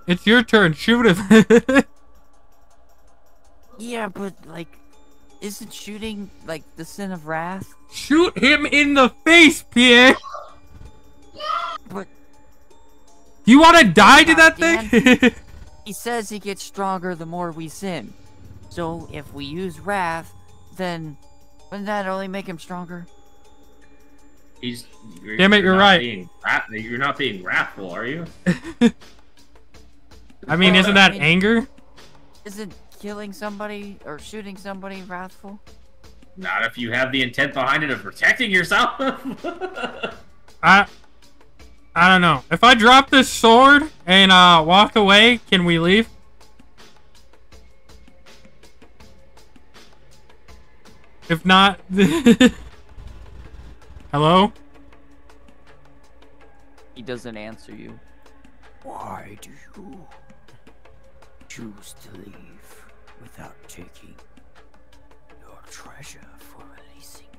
It's your turn. Shoot him. Yeah, but like, isn't shooting like the sin of wrath? Shoot him in the face, Pierre. But do you want to die to that thing? He says he gets stronger the more we sin. So if we use wrath, then wouldn't that only make him stronger? Damn it, you're right. You're not being wrathful, are you? I mean, isn't that anger? Isn't killing somebody or shooting somebody wrathful? Not if you have the intent behind it of protecting yourself. I don't know. If I drop this sword and walk away, can we leave? If not, hello? He doesn't answer you. Why do you choose to leave without taking your treasure for releasing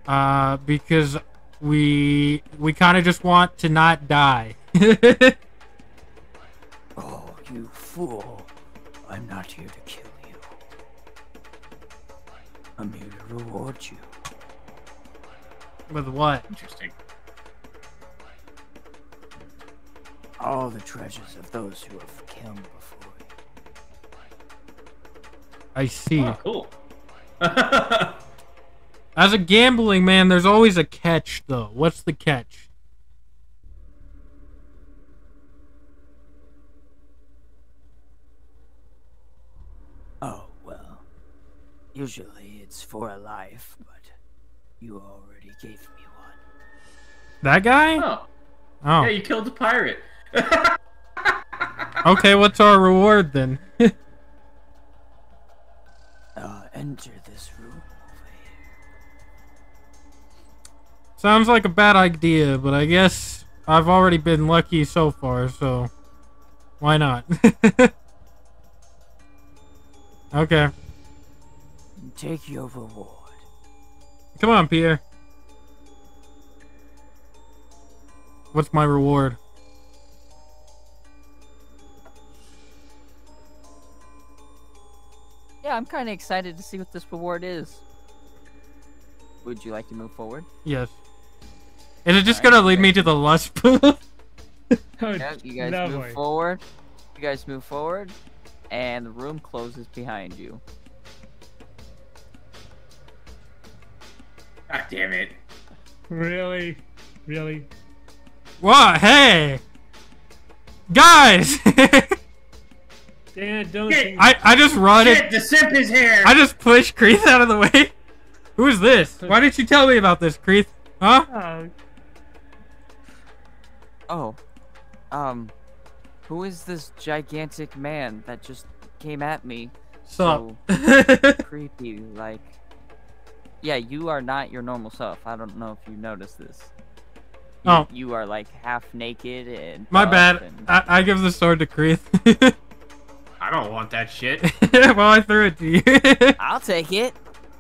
me? Because we kind of just want to not die. Oh, you fool. I'm not here to kill you. I'm here to reward you. With what? Interesting. all the treasures of those who have killed before you. I see. Oh, cool. As a gambling man, there's always a catch, though. What's the catch? Oh, well. Usually it's for a life, but you already gave me one. That guy? Oh. Oh. Yeah, you killed the pirate. Okay, what's our reward then? Enter this room over here. Sounds like a bad idea, but I guess I've already been lucky so far, so why not? Okay. Take your reward. Come on, Pierre. What's my reward? Yeah, I'm kind of excited to see what this reward is. Would you like to move forward? Yes. Is it just gonna lead me to the lust pool? Yeah, you guys move forward. You guys move forward, and the room closes behind you. God damn it. Really? Really? What? Hey! Guys! Dan, don't Shit. think... I just run Shit, it. the simp is here! I just push Kreeth out of the way. Who is this? Why didn't you tell me about this, Kreeth? Huh? Oh. Who is this gigantic man that just came at me? Sup? So creepy, like... Yeah, you are not your normal self. I don't know if you noticed this. You are like half naked and... My bad. And... I give the sword to Kreeth. I don't want that shit. Well, I threw it to you. I'll take it.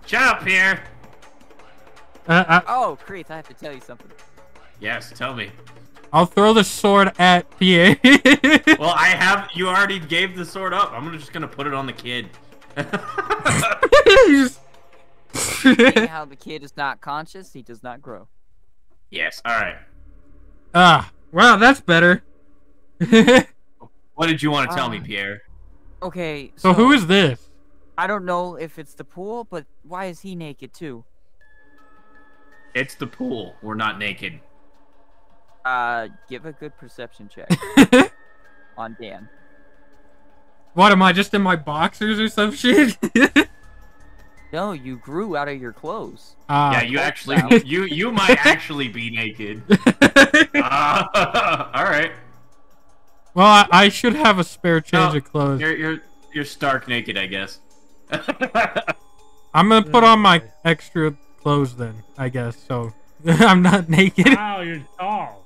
Shut up, Pierre. Oh, Kreeth, I have to tell you something. Yes, tell me. I'll throw the sword at Pierre. Well, you already gave the sword up. I'm just gonna put it on the kid. Seeing how the kid is not conscious, he does not grow. Yes, alright. Wow, that's better. What did you want to tell me, Pierre? Okay, so who is this? I don't know if it's the pool, but why is he naked too? It's the pool. We're not naked. Give a good perception check on Dan. What, am I just in my boxers or some shit? No, you grew out of your clothes. Yeah, you actually, you might actually be naked. All right. Well, I should have a spare change of clothes. You're stark naked, I guess. I'm gonna put on my extra clothes then, I guess. So I'm not naked. Wow, you're tall.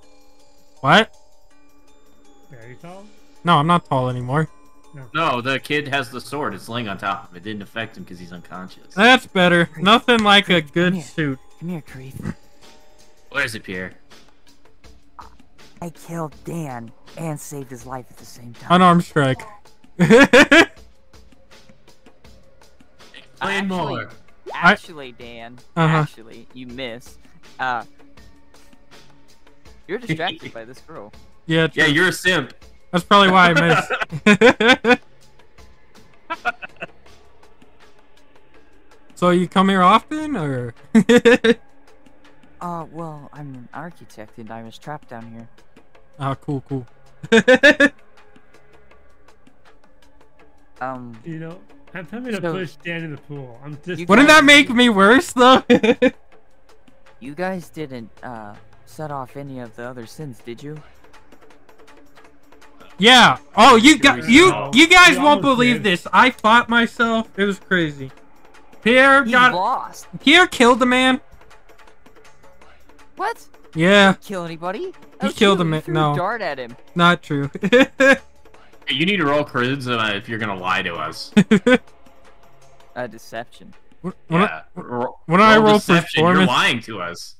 What? Very tall? No, I'm not tall anymore. No, the kid has the sword. It's laying on top of him. It didn't affect him because he's unconscious. That's better. Nothing like a good suit. Come here, Kreeth. Where is it, Pierre? I killed Dan and saved his life at the same time. Unarmed strike. Explain more. Actually, Dan. Actually, you miss. You're distracted by this girl. Yeah, true. Yeah, you're a simp. That's probably why I missed. So you come here often, or? Well, I'm an architect and I was trapped down here. Oh, cool. You know, I'm coming to push Dan in the pool. I'm just. Wouldn't that make me worse, though? You guys didn't, set off any of the other sins, did you? Yeah. Oh, you guys won't believe this. I fought myself. It was crazy. Pierre lost. Pierre killed the man. What? Yeah. Didn't kill anybody? He killed a man. Threw No. a dart at him. Not true. You need to roll charisma if you're gonna lie to us. A deception. When I roll deception, performance, you're lying to us.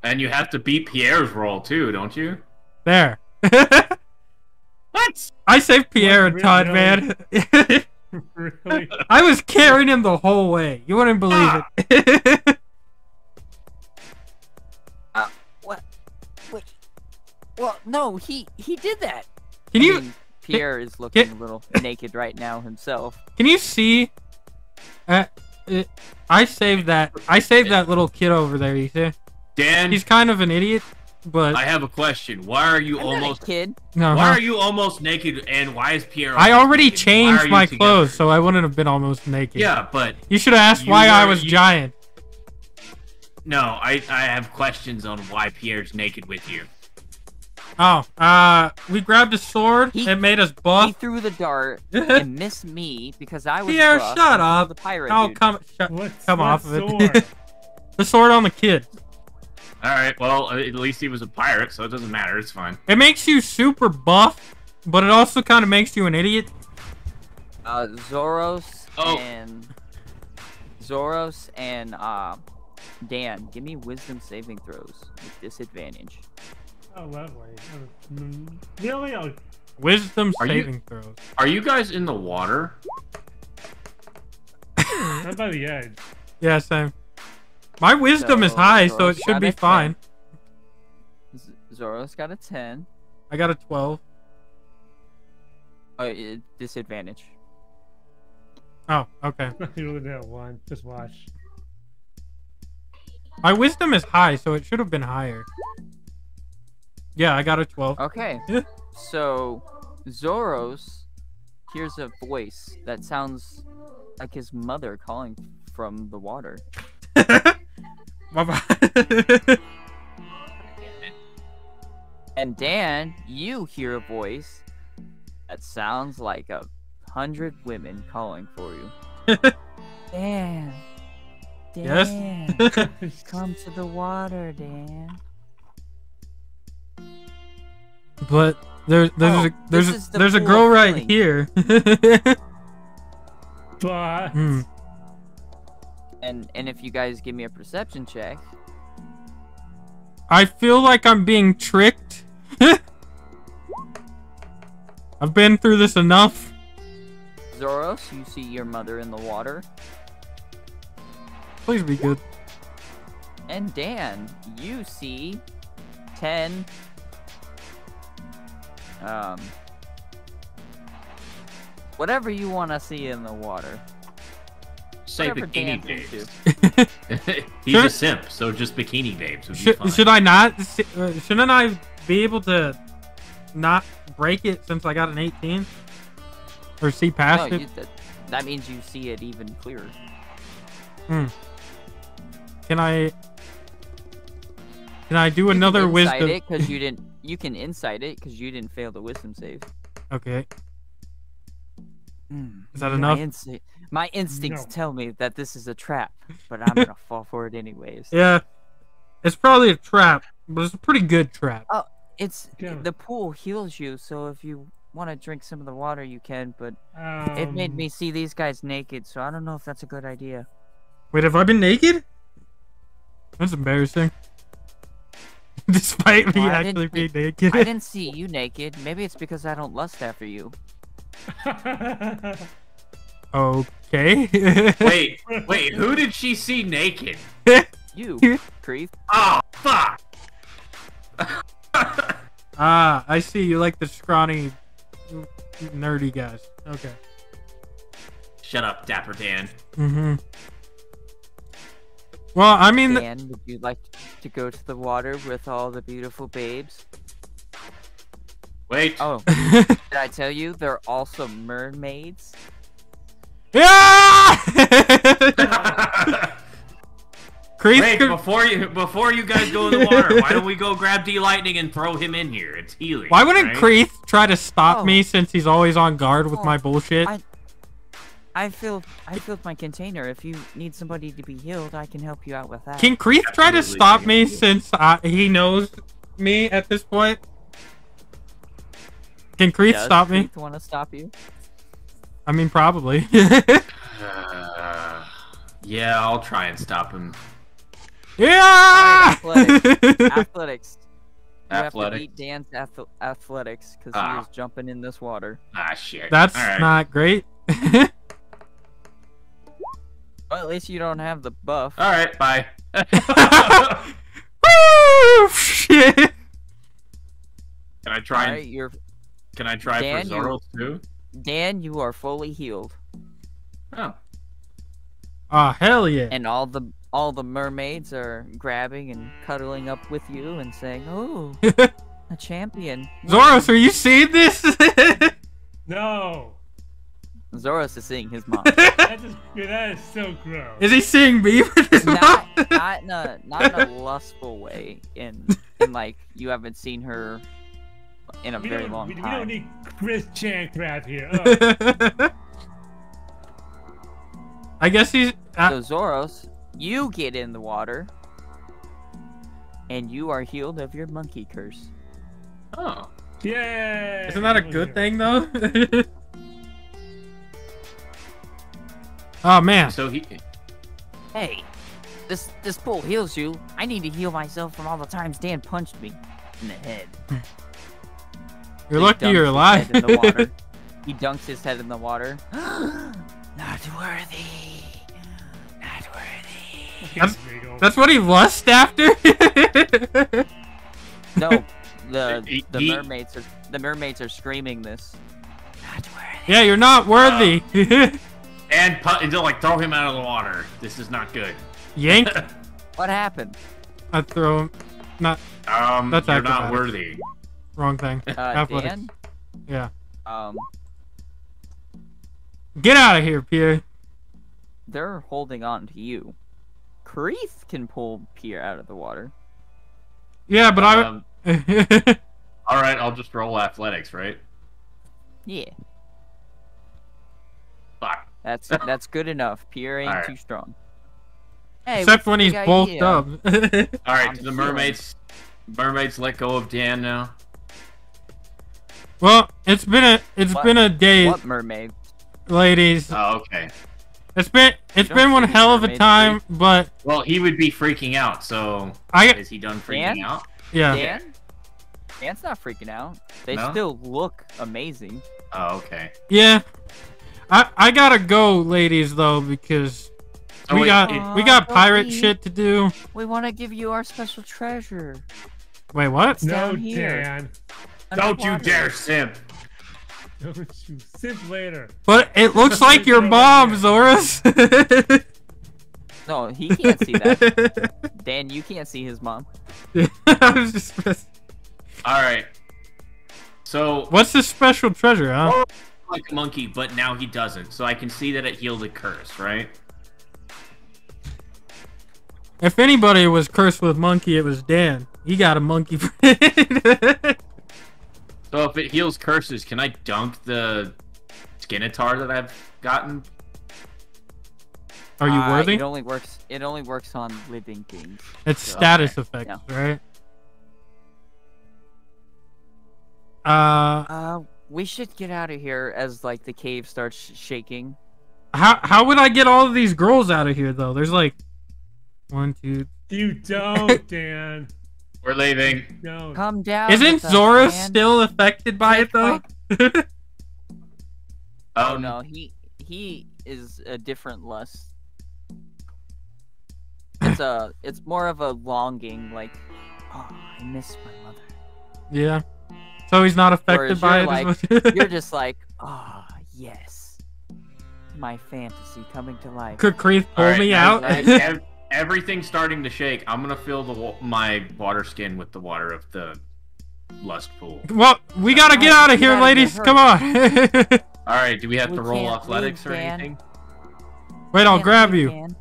And you have to beat Pierre's roll too, don't you? There. What? I saved Pierre and Todd, man. Really? I was carrying him the whole way. You wouldn't believe it. What? Wait. Well, no, he did that. Can I you? mean, Pierre is looking a little naked right now himself. Can you see? I saved that. I saved that little kid over there. You see? Dan, He's kind of an idiot, but I have a question. Why are you I'm not a almost kid. no. Why are you almost naked? And why is Pierre? I almost already naked? Why are changed you my together? clothes, so I wouldn't have been almost naked. Yeah, but You should have asked You why I were- was you- giant. no, I have questions on why Pierre's naked with you. Oh, we grabbed a sword. He- It made us He buff. threw the dart and missed me because I was Pierre, buff shut and he was up. The pirate Oh, dude. come What off of sword? it. The sword on the kid. All right, well, at least he was a pirate, so it doesn't matter. It's fine. It makes you super buff, but it also kind of makes you an idiot. Zoros Oh. and Dan, give me wisdom saving throws with disadvantage. Oh, lovely. Really? Oh, Wisdom Are you- saving throws. Are you guys in the water? I'm by the edge. Yeah, same. My wisdom is So, high, so it Zoros should got be a fine. 10. Zoros got a 10. I got a 12. Disadvantage. Oh, okay. You really did one. Just watch. My wisdom is high, so it should have been higher. Yeah, I got a 12. Okay. Yeah. So, Zoros hears a voice that sounds like his mother calling from the water. Bye-bye. And Dan, you hear a voice that sounds like 100 women calling for you. Dan. Yes? Dan. Come to the water, Dan. But there's Oh, this is the a pool girl of right healing. here. But Hmm. And if you guys give me a perception check, I feel like I'm being tricked. I've been through this enough. Zoros, you see your mother in the water. Please be good. And Dan, you see 10 whatever you want to see in the water. Say Whatever Dan bikini thinks babes. to. He's Sure. a simp, so just bikini babes would be fine. Should I not? Shouldn't I be able to not break it since I got an 18? Or see No, past it? that means you see it even clearer. Hmm. Can I do another You can insight wisdom? it 'cause you didn't. You can insight it because you didn't fail the wisdom save. Okay. Hmm. Is that enough? My instincts No. tell me that this is a trap, but I'm gonna fall for it anyways. Yeah. It's probably a trap, but it's a pretty good trap. It's Yeah. the pool heals you, so if you want to drink some of the water, you can. But it made me see these guys naked, so I don't know if that's a good idea. Wait, have I been naked? That's embarrassing. Despite me Well, I actually didn't- being naked. I didn't see you naked. Maybe it's because I don't lust after you. Okay. Wait, who did she see naked? You, Creeth. Oh, fuck! Ah, I see. You like the scrawny, nerdy guys. Okay. Shut up, Dapper Dan. Mm-hmm. Well, I mean, Dan, would you like to go to the water with all the beautiful babes? Wait. Oh, did I tell you they're also mermaids? yeah! Crease Wait, could- before you guys go in the water, why don't we go grab D-Lightning and throw him in here? It's healing. Why wouldn't right? Creeth try to stop Oh. me since he's always on guard with Oh, my bullshit? I filled my container. If you need somebody to be healed, I can help you out with that. Can Creeth try to Absolutely. stop me since he knows me at this point? Can Creeth Does stop me? Creeth want to stop you? I mean, probably. Yeah, I'll try and stop him. yeah! Athletics. You have to Athletic. beat Dan's athletics because Ah. he was jumping in this water. Ah, shit. That's All right. not great. Well, at least you don't have the buff. All right, bye. Woo! shit. Can I try? Alright, you're Can I try Dan, for Zoros too? Dan. You are fully healed, Oh. Ah, hell yeah. and all the mermaids are grabbing and cuddling up with you and saying, "Oh, a champion." Zoros, are you seeing this? No. Zoros is seeing his mom. That is so gross. Is he seeing me with his mom? not in a lustful way. In like you haven't seen her in a very long we time. don't need Chris Chan crap here. I guess he's. So Zoros, you get in the water, and you are healed of your monkey curse. Oh. Yeah. Isn't that a good thing, though? Oh, man. So he. Hey, this pool heals you. I need to heal myself from all the times Dan punched me in the head. You're He lucky dunks you're his alive. head in the water. He dunks his head in the water. Not worthy. Not worthy. That's what he lusts after? No, the He- mermaids are screaming this. Not worthy. Yeah, you're not worthy. And like throw him out of the water. This is not good. Yank. What happened? I throw him. Not. That's You're not acrobatics. worthy. Wrong thing. Athletics. Dan? Yeah. Get out of here, Pierre. They're holding on to you. Kreith can pull Pierre out of the water. Yeah, but All right, I'll just roll athletics, right? Yeah, Fuck. that's good enough. Pierre ain't Alright. too strong. Hey, Except what's when the he's big bulked idea? up. All right, I'm do the healing. mermaids let go of Dan now. Well, it's been a day, What mermaid? ladies. Oh, okay. It's been Don't one think hell of a mermaids time, but Well, he would be freaking out. So I is he done freaking Dan? out? yeah. Dan? Dan's not freaking out. They No? still look amazing. Oh, okay. Yeah. I gotta go, ladies, though, because So we wait, got Aw, pirate Bucky. shit to do. We want to give you our special treasure. Wait, what? No, down here. Dan. Don't you Underwater. dare simp. Don't you simp later. But it looks like your mom, Zoras. No, he can't see that. Dan, you can't see his mom. I was just messing. All right. So What's this special treasure, huh? like a monkey, but now he doesn't. So I can see that it healed a curse, right? If anybody was cursed with monkey, it was Dan. He got a monkey friend. So if it heals curses, can I dunk the Skinatar that I've gotten? Are you worthy? It only works on living things. It's So- status effects, right? We should get out of here as like the cave starts shaking. How would I get all of these girls out of here though? There's like 1, 2. You don't, Dan. We're leaving. No. Come down. Isn't with us, Zora man. still affected by it though? Oh no, he is a different lust. It's more of a longing, like, oh, I miss my mother. Yeah. So he's not affected Whereas by you're it. like, is what- you're just like, ah, yes, my fantasy coming to life. Could Kreith pull Alright, me guys, out? everything's starting to shake. I'm gonna fill my water skin with the water of the lust pool. Well, we gotta get out of here, gotta ladies. get Come on. All right, do we have We to roll can't athletics leave, or Dan. anything? Wait, I'll Can't grab leave, you. man.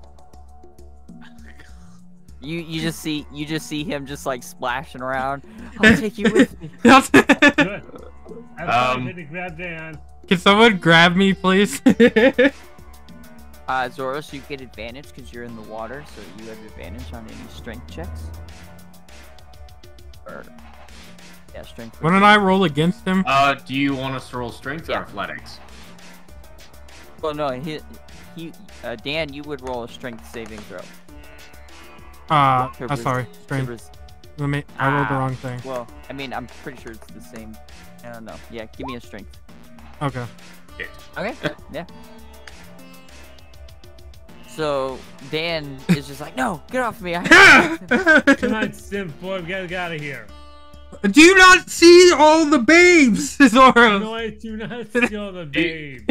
You just see him just like splashing around. I'll take you with me. Good. I'm going to grab Dan. Can someone grab me, please? Zoros, you get advantage because you're in the water, so you have advantage on any strength checks. Or yeah, strength. Why don't I roll against him? Do you want us to roll strength or Yeah. athletics? Well, no, Dan, you would roll a strength saving throw. To Sorry, to strength. res- I rolled the wrong thing. Well, I mean, I'm pretty sure it's the same. I don't know. Yeah, give me a strength. Okay. Okay. Yeah. So Dan is just like, no, get off me. Come on, Simp boy, we gotta get out of here. Do you not see all the babes, Zoro? No, I do not see all the babes.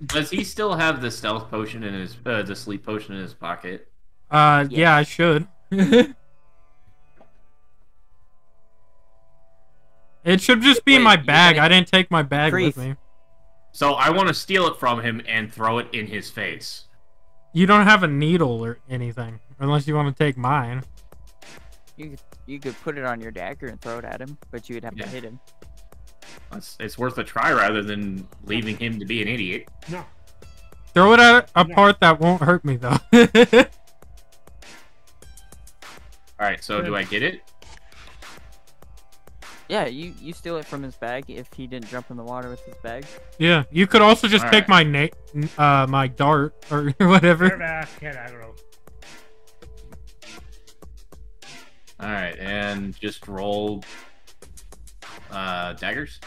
Does he still have the stealth potion in his the sleep potion in his pocket? Yeah, I should. It should just be in my bag. I didn't take my bag with me. So I want to steal it from him and throw it in his face. You don't have a needle or anything, unless you want to take mine. You could put it on your dagger and throw it at him, but you would have to hit him. It's worth a try rather than leaving him to be an idiot. No. Throw it at a part that won't hurt me, though. Alright, so do I get it? Yeah, you steal it from his bag if he didn't jump in the water with his bag. Yeah, you could also just take my my dart or whatever. Alright, and just roll daggers?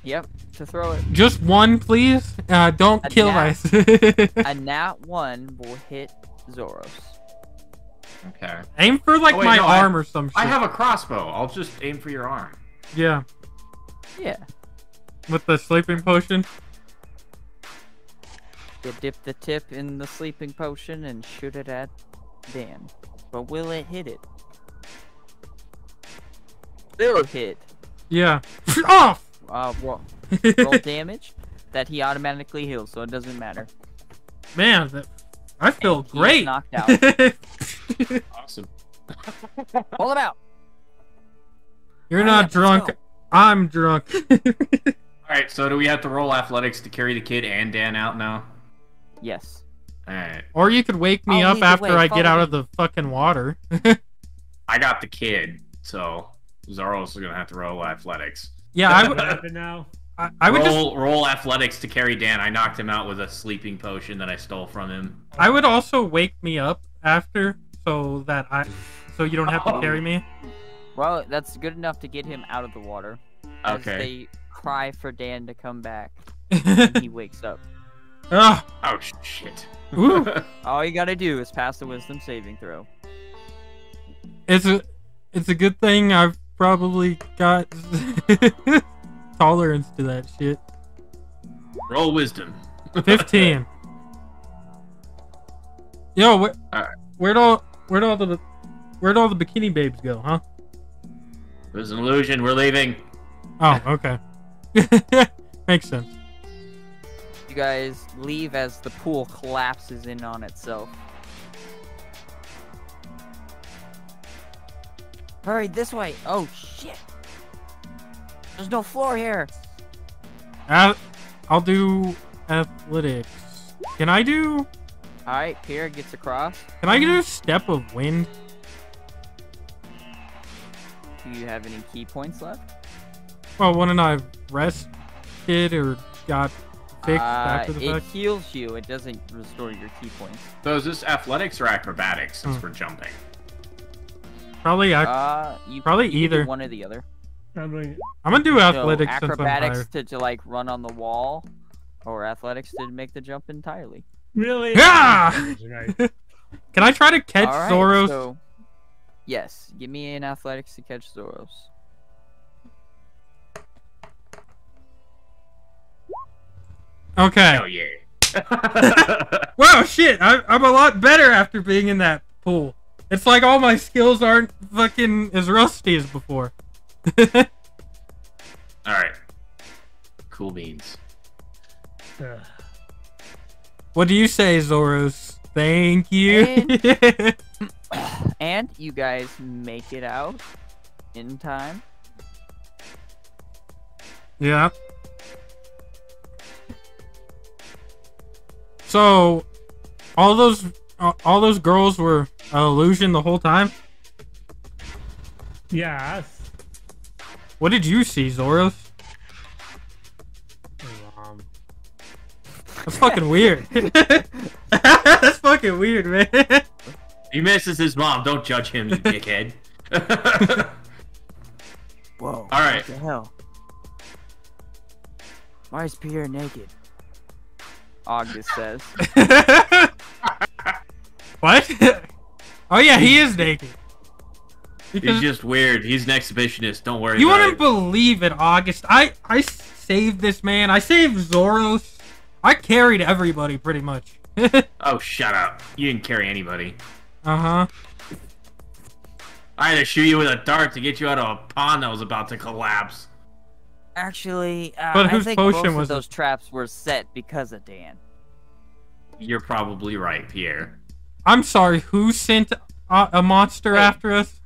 Yep, to throw it. Just one, please. Don't kill us. A nat 1 will hit Zoros. Okay. Aim for like my arm or some shit. I have a crossbow. I'll just aim for your arm. Yeah. Yeah. With the sleeping potion. You dip the tip in the sleeping potion and shoot it at Dan. But will it hit it? It'll hit. Yeah. Off! Roll damage that he automatically heals, so it doesn't matter. Man, I feel great. Knocked out. Awesome. Pull him out. You're not drunk. I'm drunk. Alright, so do we have to roll athletics to carry the kid and Dan out now? Yes. Alright. Or you could wake me up after I get out of the fucking water. I got the kid, so Zoros is gonna have to roll athletics. Yeah, I would. I would roll athletics to carry Dan. I knocked him out with a sleeping potion that I stole from him. I would also wake me up after, so you don't have to carry me. Well, that's good enough to get him out of the water. As Okay. they cry for Dan to come back, and he wakes up. Oh shit! All you gotta do is pass the wisdom saving throw. It's a good thing I've probably got tolerance to that shit. Roll wisdom. 15. Yo, where'd all the bikini babes go, huh? It was an illusion. We're leaving. Oh, okay. Makes sense. You guys leave as the pool collapses in on itself. Hurry, this way! Oh, shit! There's no floor here! I'll do athletics. Can I do... Alright, Pierre gets across. Can I do Step of Wind? Do you have any key points left? Well, wouldn't I rested or got fixed after the fact? It heals you, it doesn't restore your key points. So is this athletics or acrobatics since we're jumping? Probably probably either. One or the other. I'm gonna do athletics. So acrobatics to like run on the wall, or athletics to make the jump entirely. Really? Yeah! Can I try to catch Zoros? So, yes, give me an athletics to catch Zoros. Okay. Hell yeah. Wow, shit! I'm a lot better after being in that pool. It's like all my skills aren't fucking as rusty as before. Alright. Cool beans. What do you say, Zoros? Thank you. And you guys make it out in time. Yeah. So, all those girls were an illusion the whole time? Yes. What did you see, Zoros? That's fucking weird. That's fucking weird, man. He misses his mom. Don't judge him, you dickhead. Whoa. Alright. What the hell? Why is Pierre naked? August says. What? Oh yeah, he is naked. He's just weird. He's an exhibitionist. Don't worry You about wouldn't it. believe it, August. I saved this man. I saved Zoros. I carried everybody pretty much. Oh, shut up. You didn't carry anybody. Uh-huh. I had to shoot you with a dart to get you out of a pond that was about to collapse. Actually, But I whose think potion most was of those traps were set because of Dan. You're probably right, Pierre. I'm sorry, who sent a monster Wait. after us?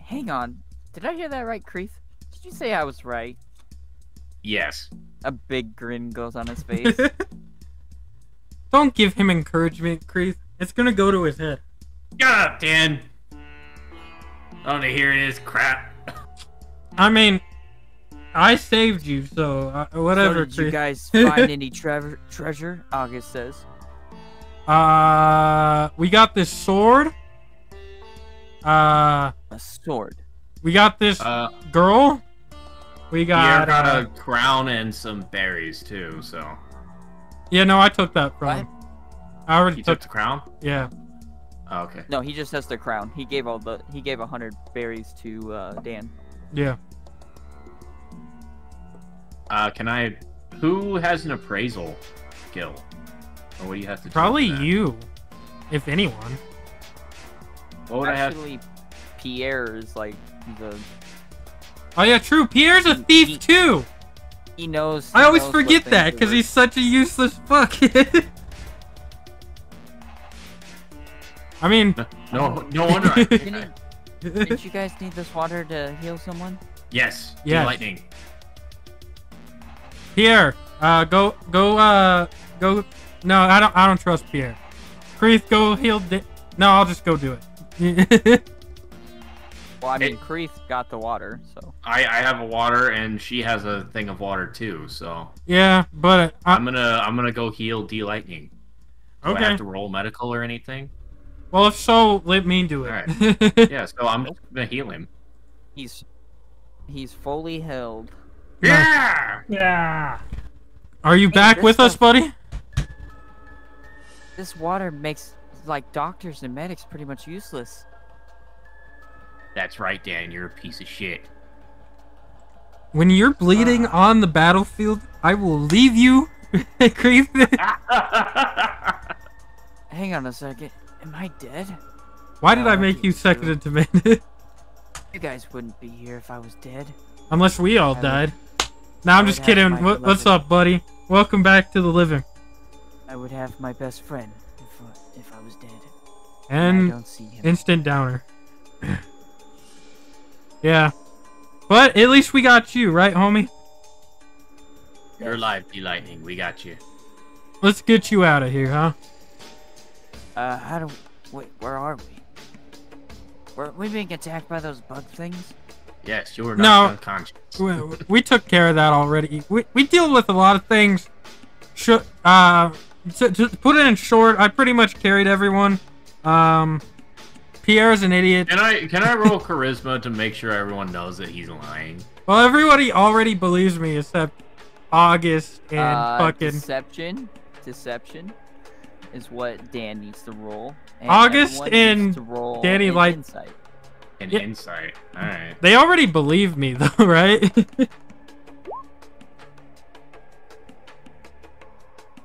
Hang on. Did I hear that right, Kreeth? Did you say I was right? Yes. A big grin goes on his face. Don't give him encouragement, Kreeth. It's gonna go to his head. Shut up, Dan. I don't want to hear this crap. I mean, I saved you, so whatever, So did you Kreeth. guys find any treasure? August says. We got this sword. A sword. We got this girl. We Pierre got got a crown and some berries, too, so... Yeah, no, I took that from him. I already You took. took the crown? Yeah. Oh, okay. No, he just has the crown. He gave 100 berries to Dan. Yeah. Who has an appraisal skill? Or what do you have to do? Probably with that? you, if anyone. What would I have? Actually, Pierre is like the. Oh yeah, true. Pierre's a thief too. He knows. I he always knows what forget things that are because worth. he's such a useless fuck. I mean, No wonder I did that. Didn't you guys need this water to heal someone? Yes. Yes. Lightning. Pierre, go. No, I don't trust Pierre. Kreeth, go heal. No, I'll just go do it. Well, I mean, Kreeth got the water, so. I have a water and she has a thing of water too, so Yeah, but I'm gonna go heal D Lightning. Do I okay. have to roll medical or anything? Well, if so, let me do it. Alright. Yeah, so I'm just gonna heal him. He's fully held. Yeah! Yeah. Are you back this with us, stuff- buddy? This water makes like doctors and medics pretty much useless. That's right, Dan, you're a piece of shit. When you're bleeding on the battlefield, I will leave you, Kreeth. Hang on a second. Am I dead? Why did I that make you seems second true. in command? You guys wouldn't be here if I was dead. Unless we all I would- died. Nah, I'm I just would have kidding. my What's beloved- up, buddy? Welcome back to the living. I would have my best friend if I was dead. I And don't see him. instant downer. Yeah. But at least we got you, right, homie? You're alive, D Lightning, we got you. Let's get you out of here, huh? Wait, where are we? Were we being attacked by those bug things? Yes, you were No. not unconscious. We took care of that already. We deal with a lot of things. To put it in short, I pretty much carried everyone. Pierre's an idiot. Can I roll charisma to make sure everyone knows that he's lying? Well, everybody already believes me except August and fucking Deception is what Dan needs to roll. And August everyone needs and to roll Danny an Light- Insight. An Yeah. insight. Alright. They already believe me though, right?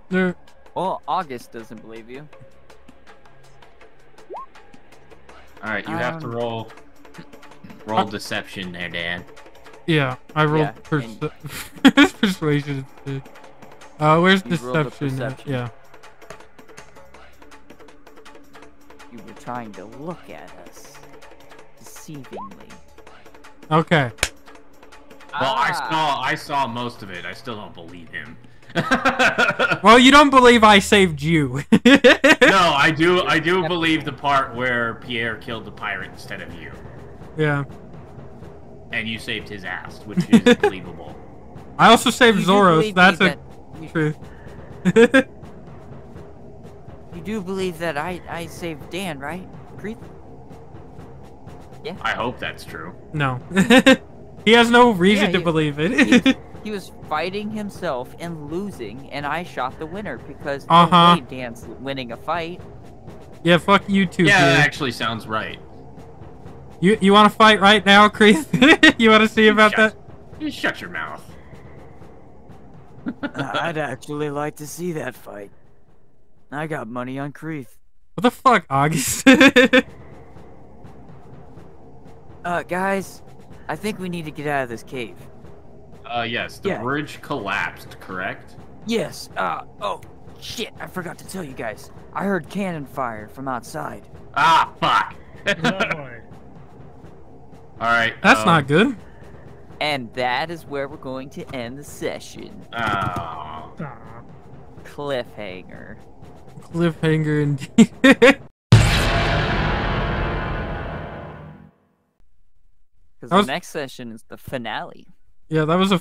They're- Well, August doesn't believe you. Alright, you have to roll deception there, Dan. yeah, I rolled Yeah, persuasion. Where's You rolled a deception? perception. Yeah. You were trying to look at us deceivingly. Okay. Well, Ah. I saw most of it. I still don't believe him. Well, you don't believe I saved you. No, I do believe the part where Pierre killed the pirate instead of you. Yeah. And you saved his ass, which is believable. I also saved You do Zoros. believe That's me a that- truth. You do believe that I saved Dan, right? Kreeth? I hope that's true. No. He has no reason Yeah, to you- believe it. He was fighting himself and losing, and I shot the winner because Uh-huh. no way Dan's winning a fight. Yeah, fuck you too. Yeah, that Peter. actually sounds right. You want to fight right now, Chris? You want to see about that? You shut your mouth. I'd actually like to see that fight. I got money on Creeth. What the fuck, August? Guys, I think we need to get out of this cave. Yes, the Yeah. bridge collapsed, correct? Yes, oh, shit, I forgot to tell you guys. I heard cannon fire from outside. Ah, fuck. Lovely. Alright. That's not good. And that is where we're going to end the session. Oh. Aw. Cliffhanger. Cliffhanger indeed. Because That was- the next session is the finale. Yeah, that was a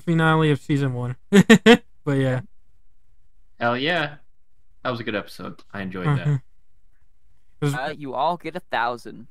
finale of season 1. But yeah. Hell yeah. That was a good episode. I enjoyed Mhm. that. It was- You all get 1,000.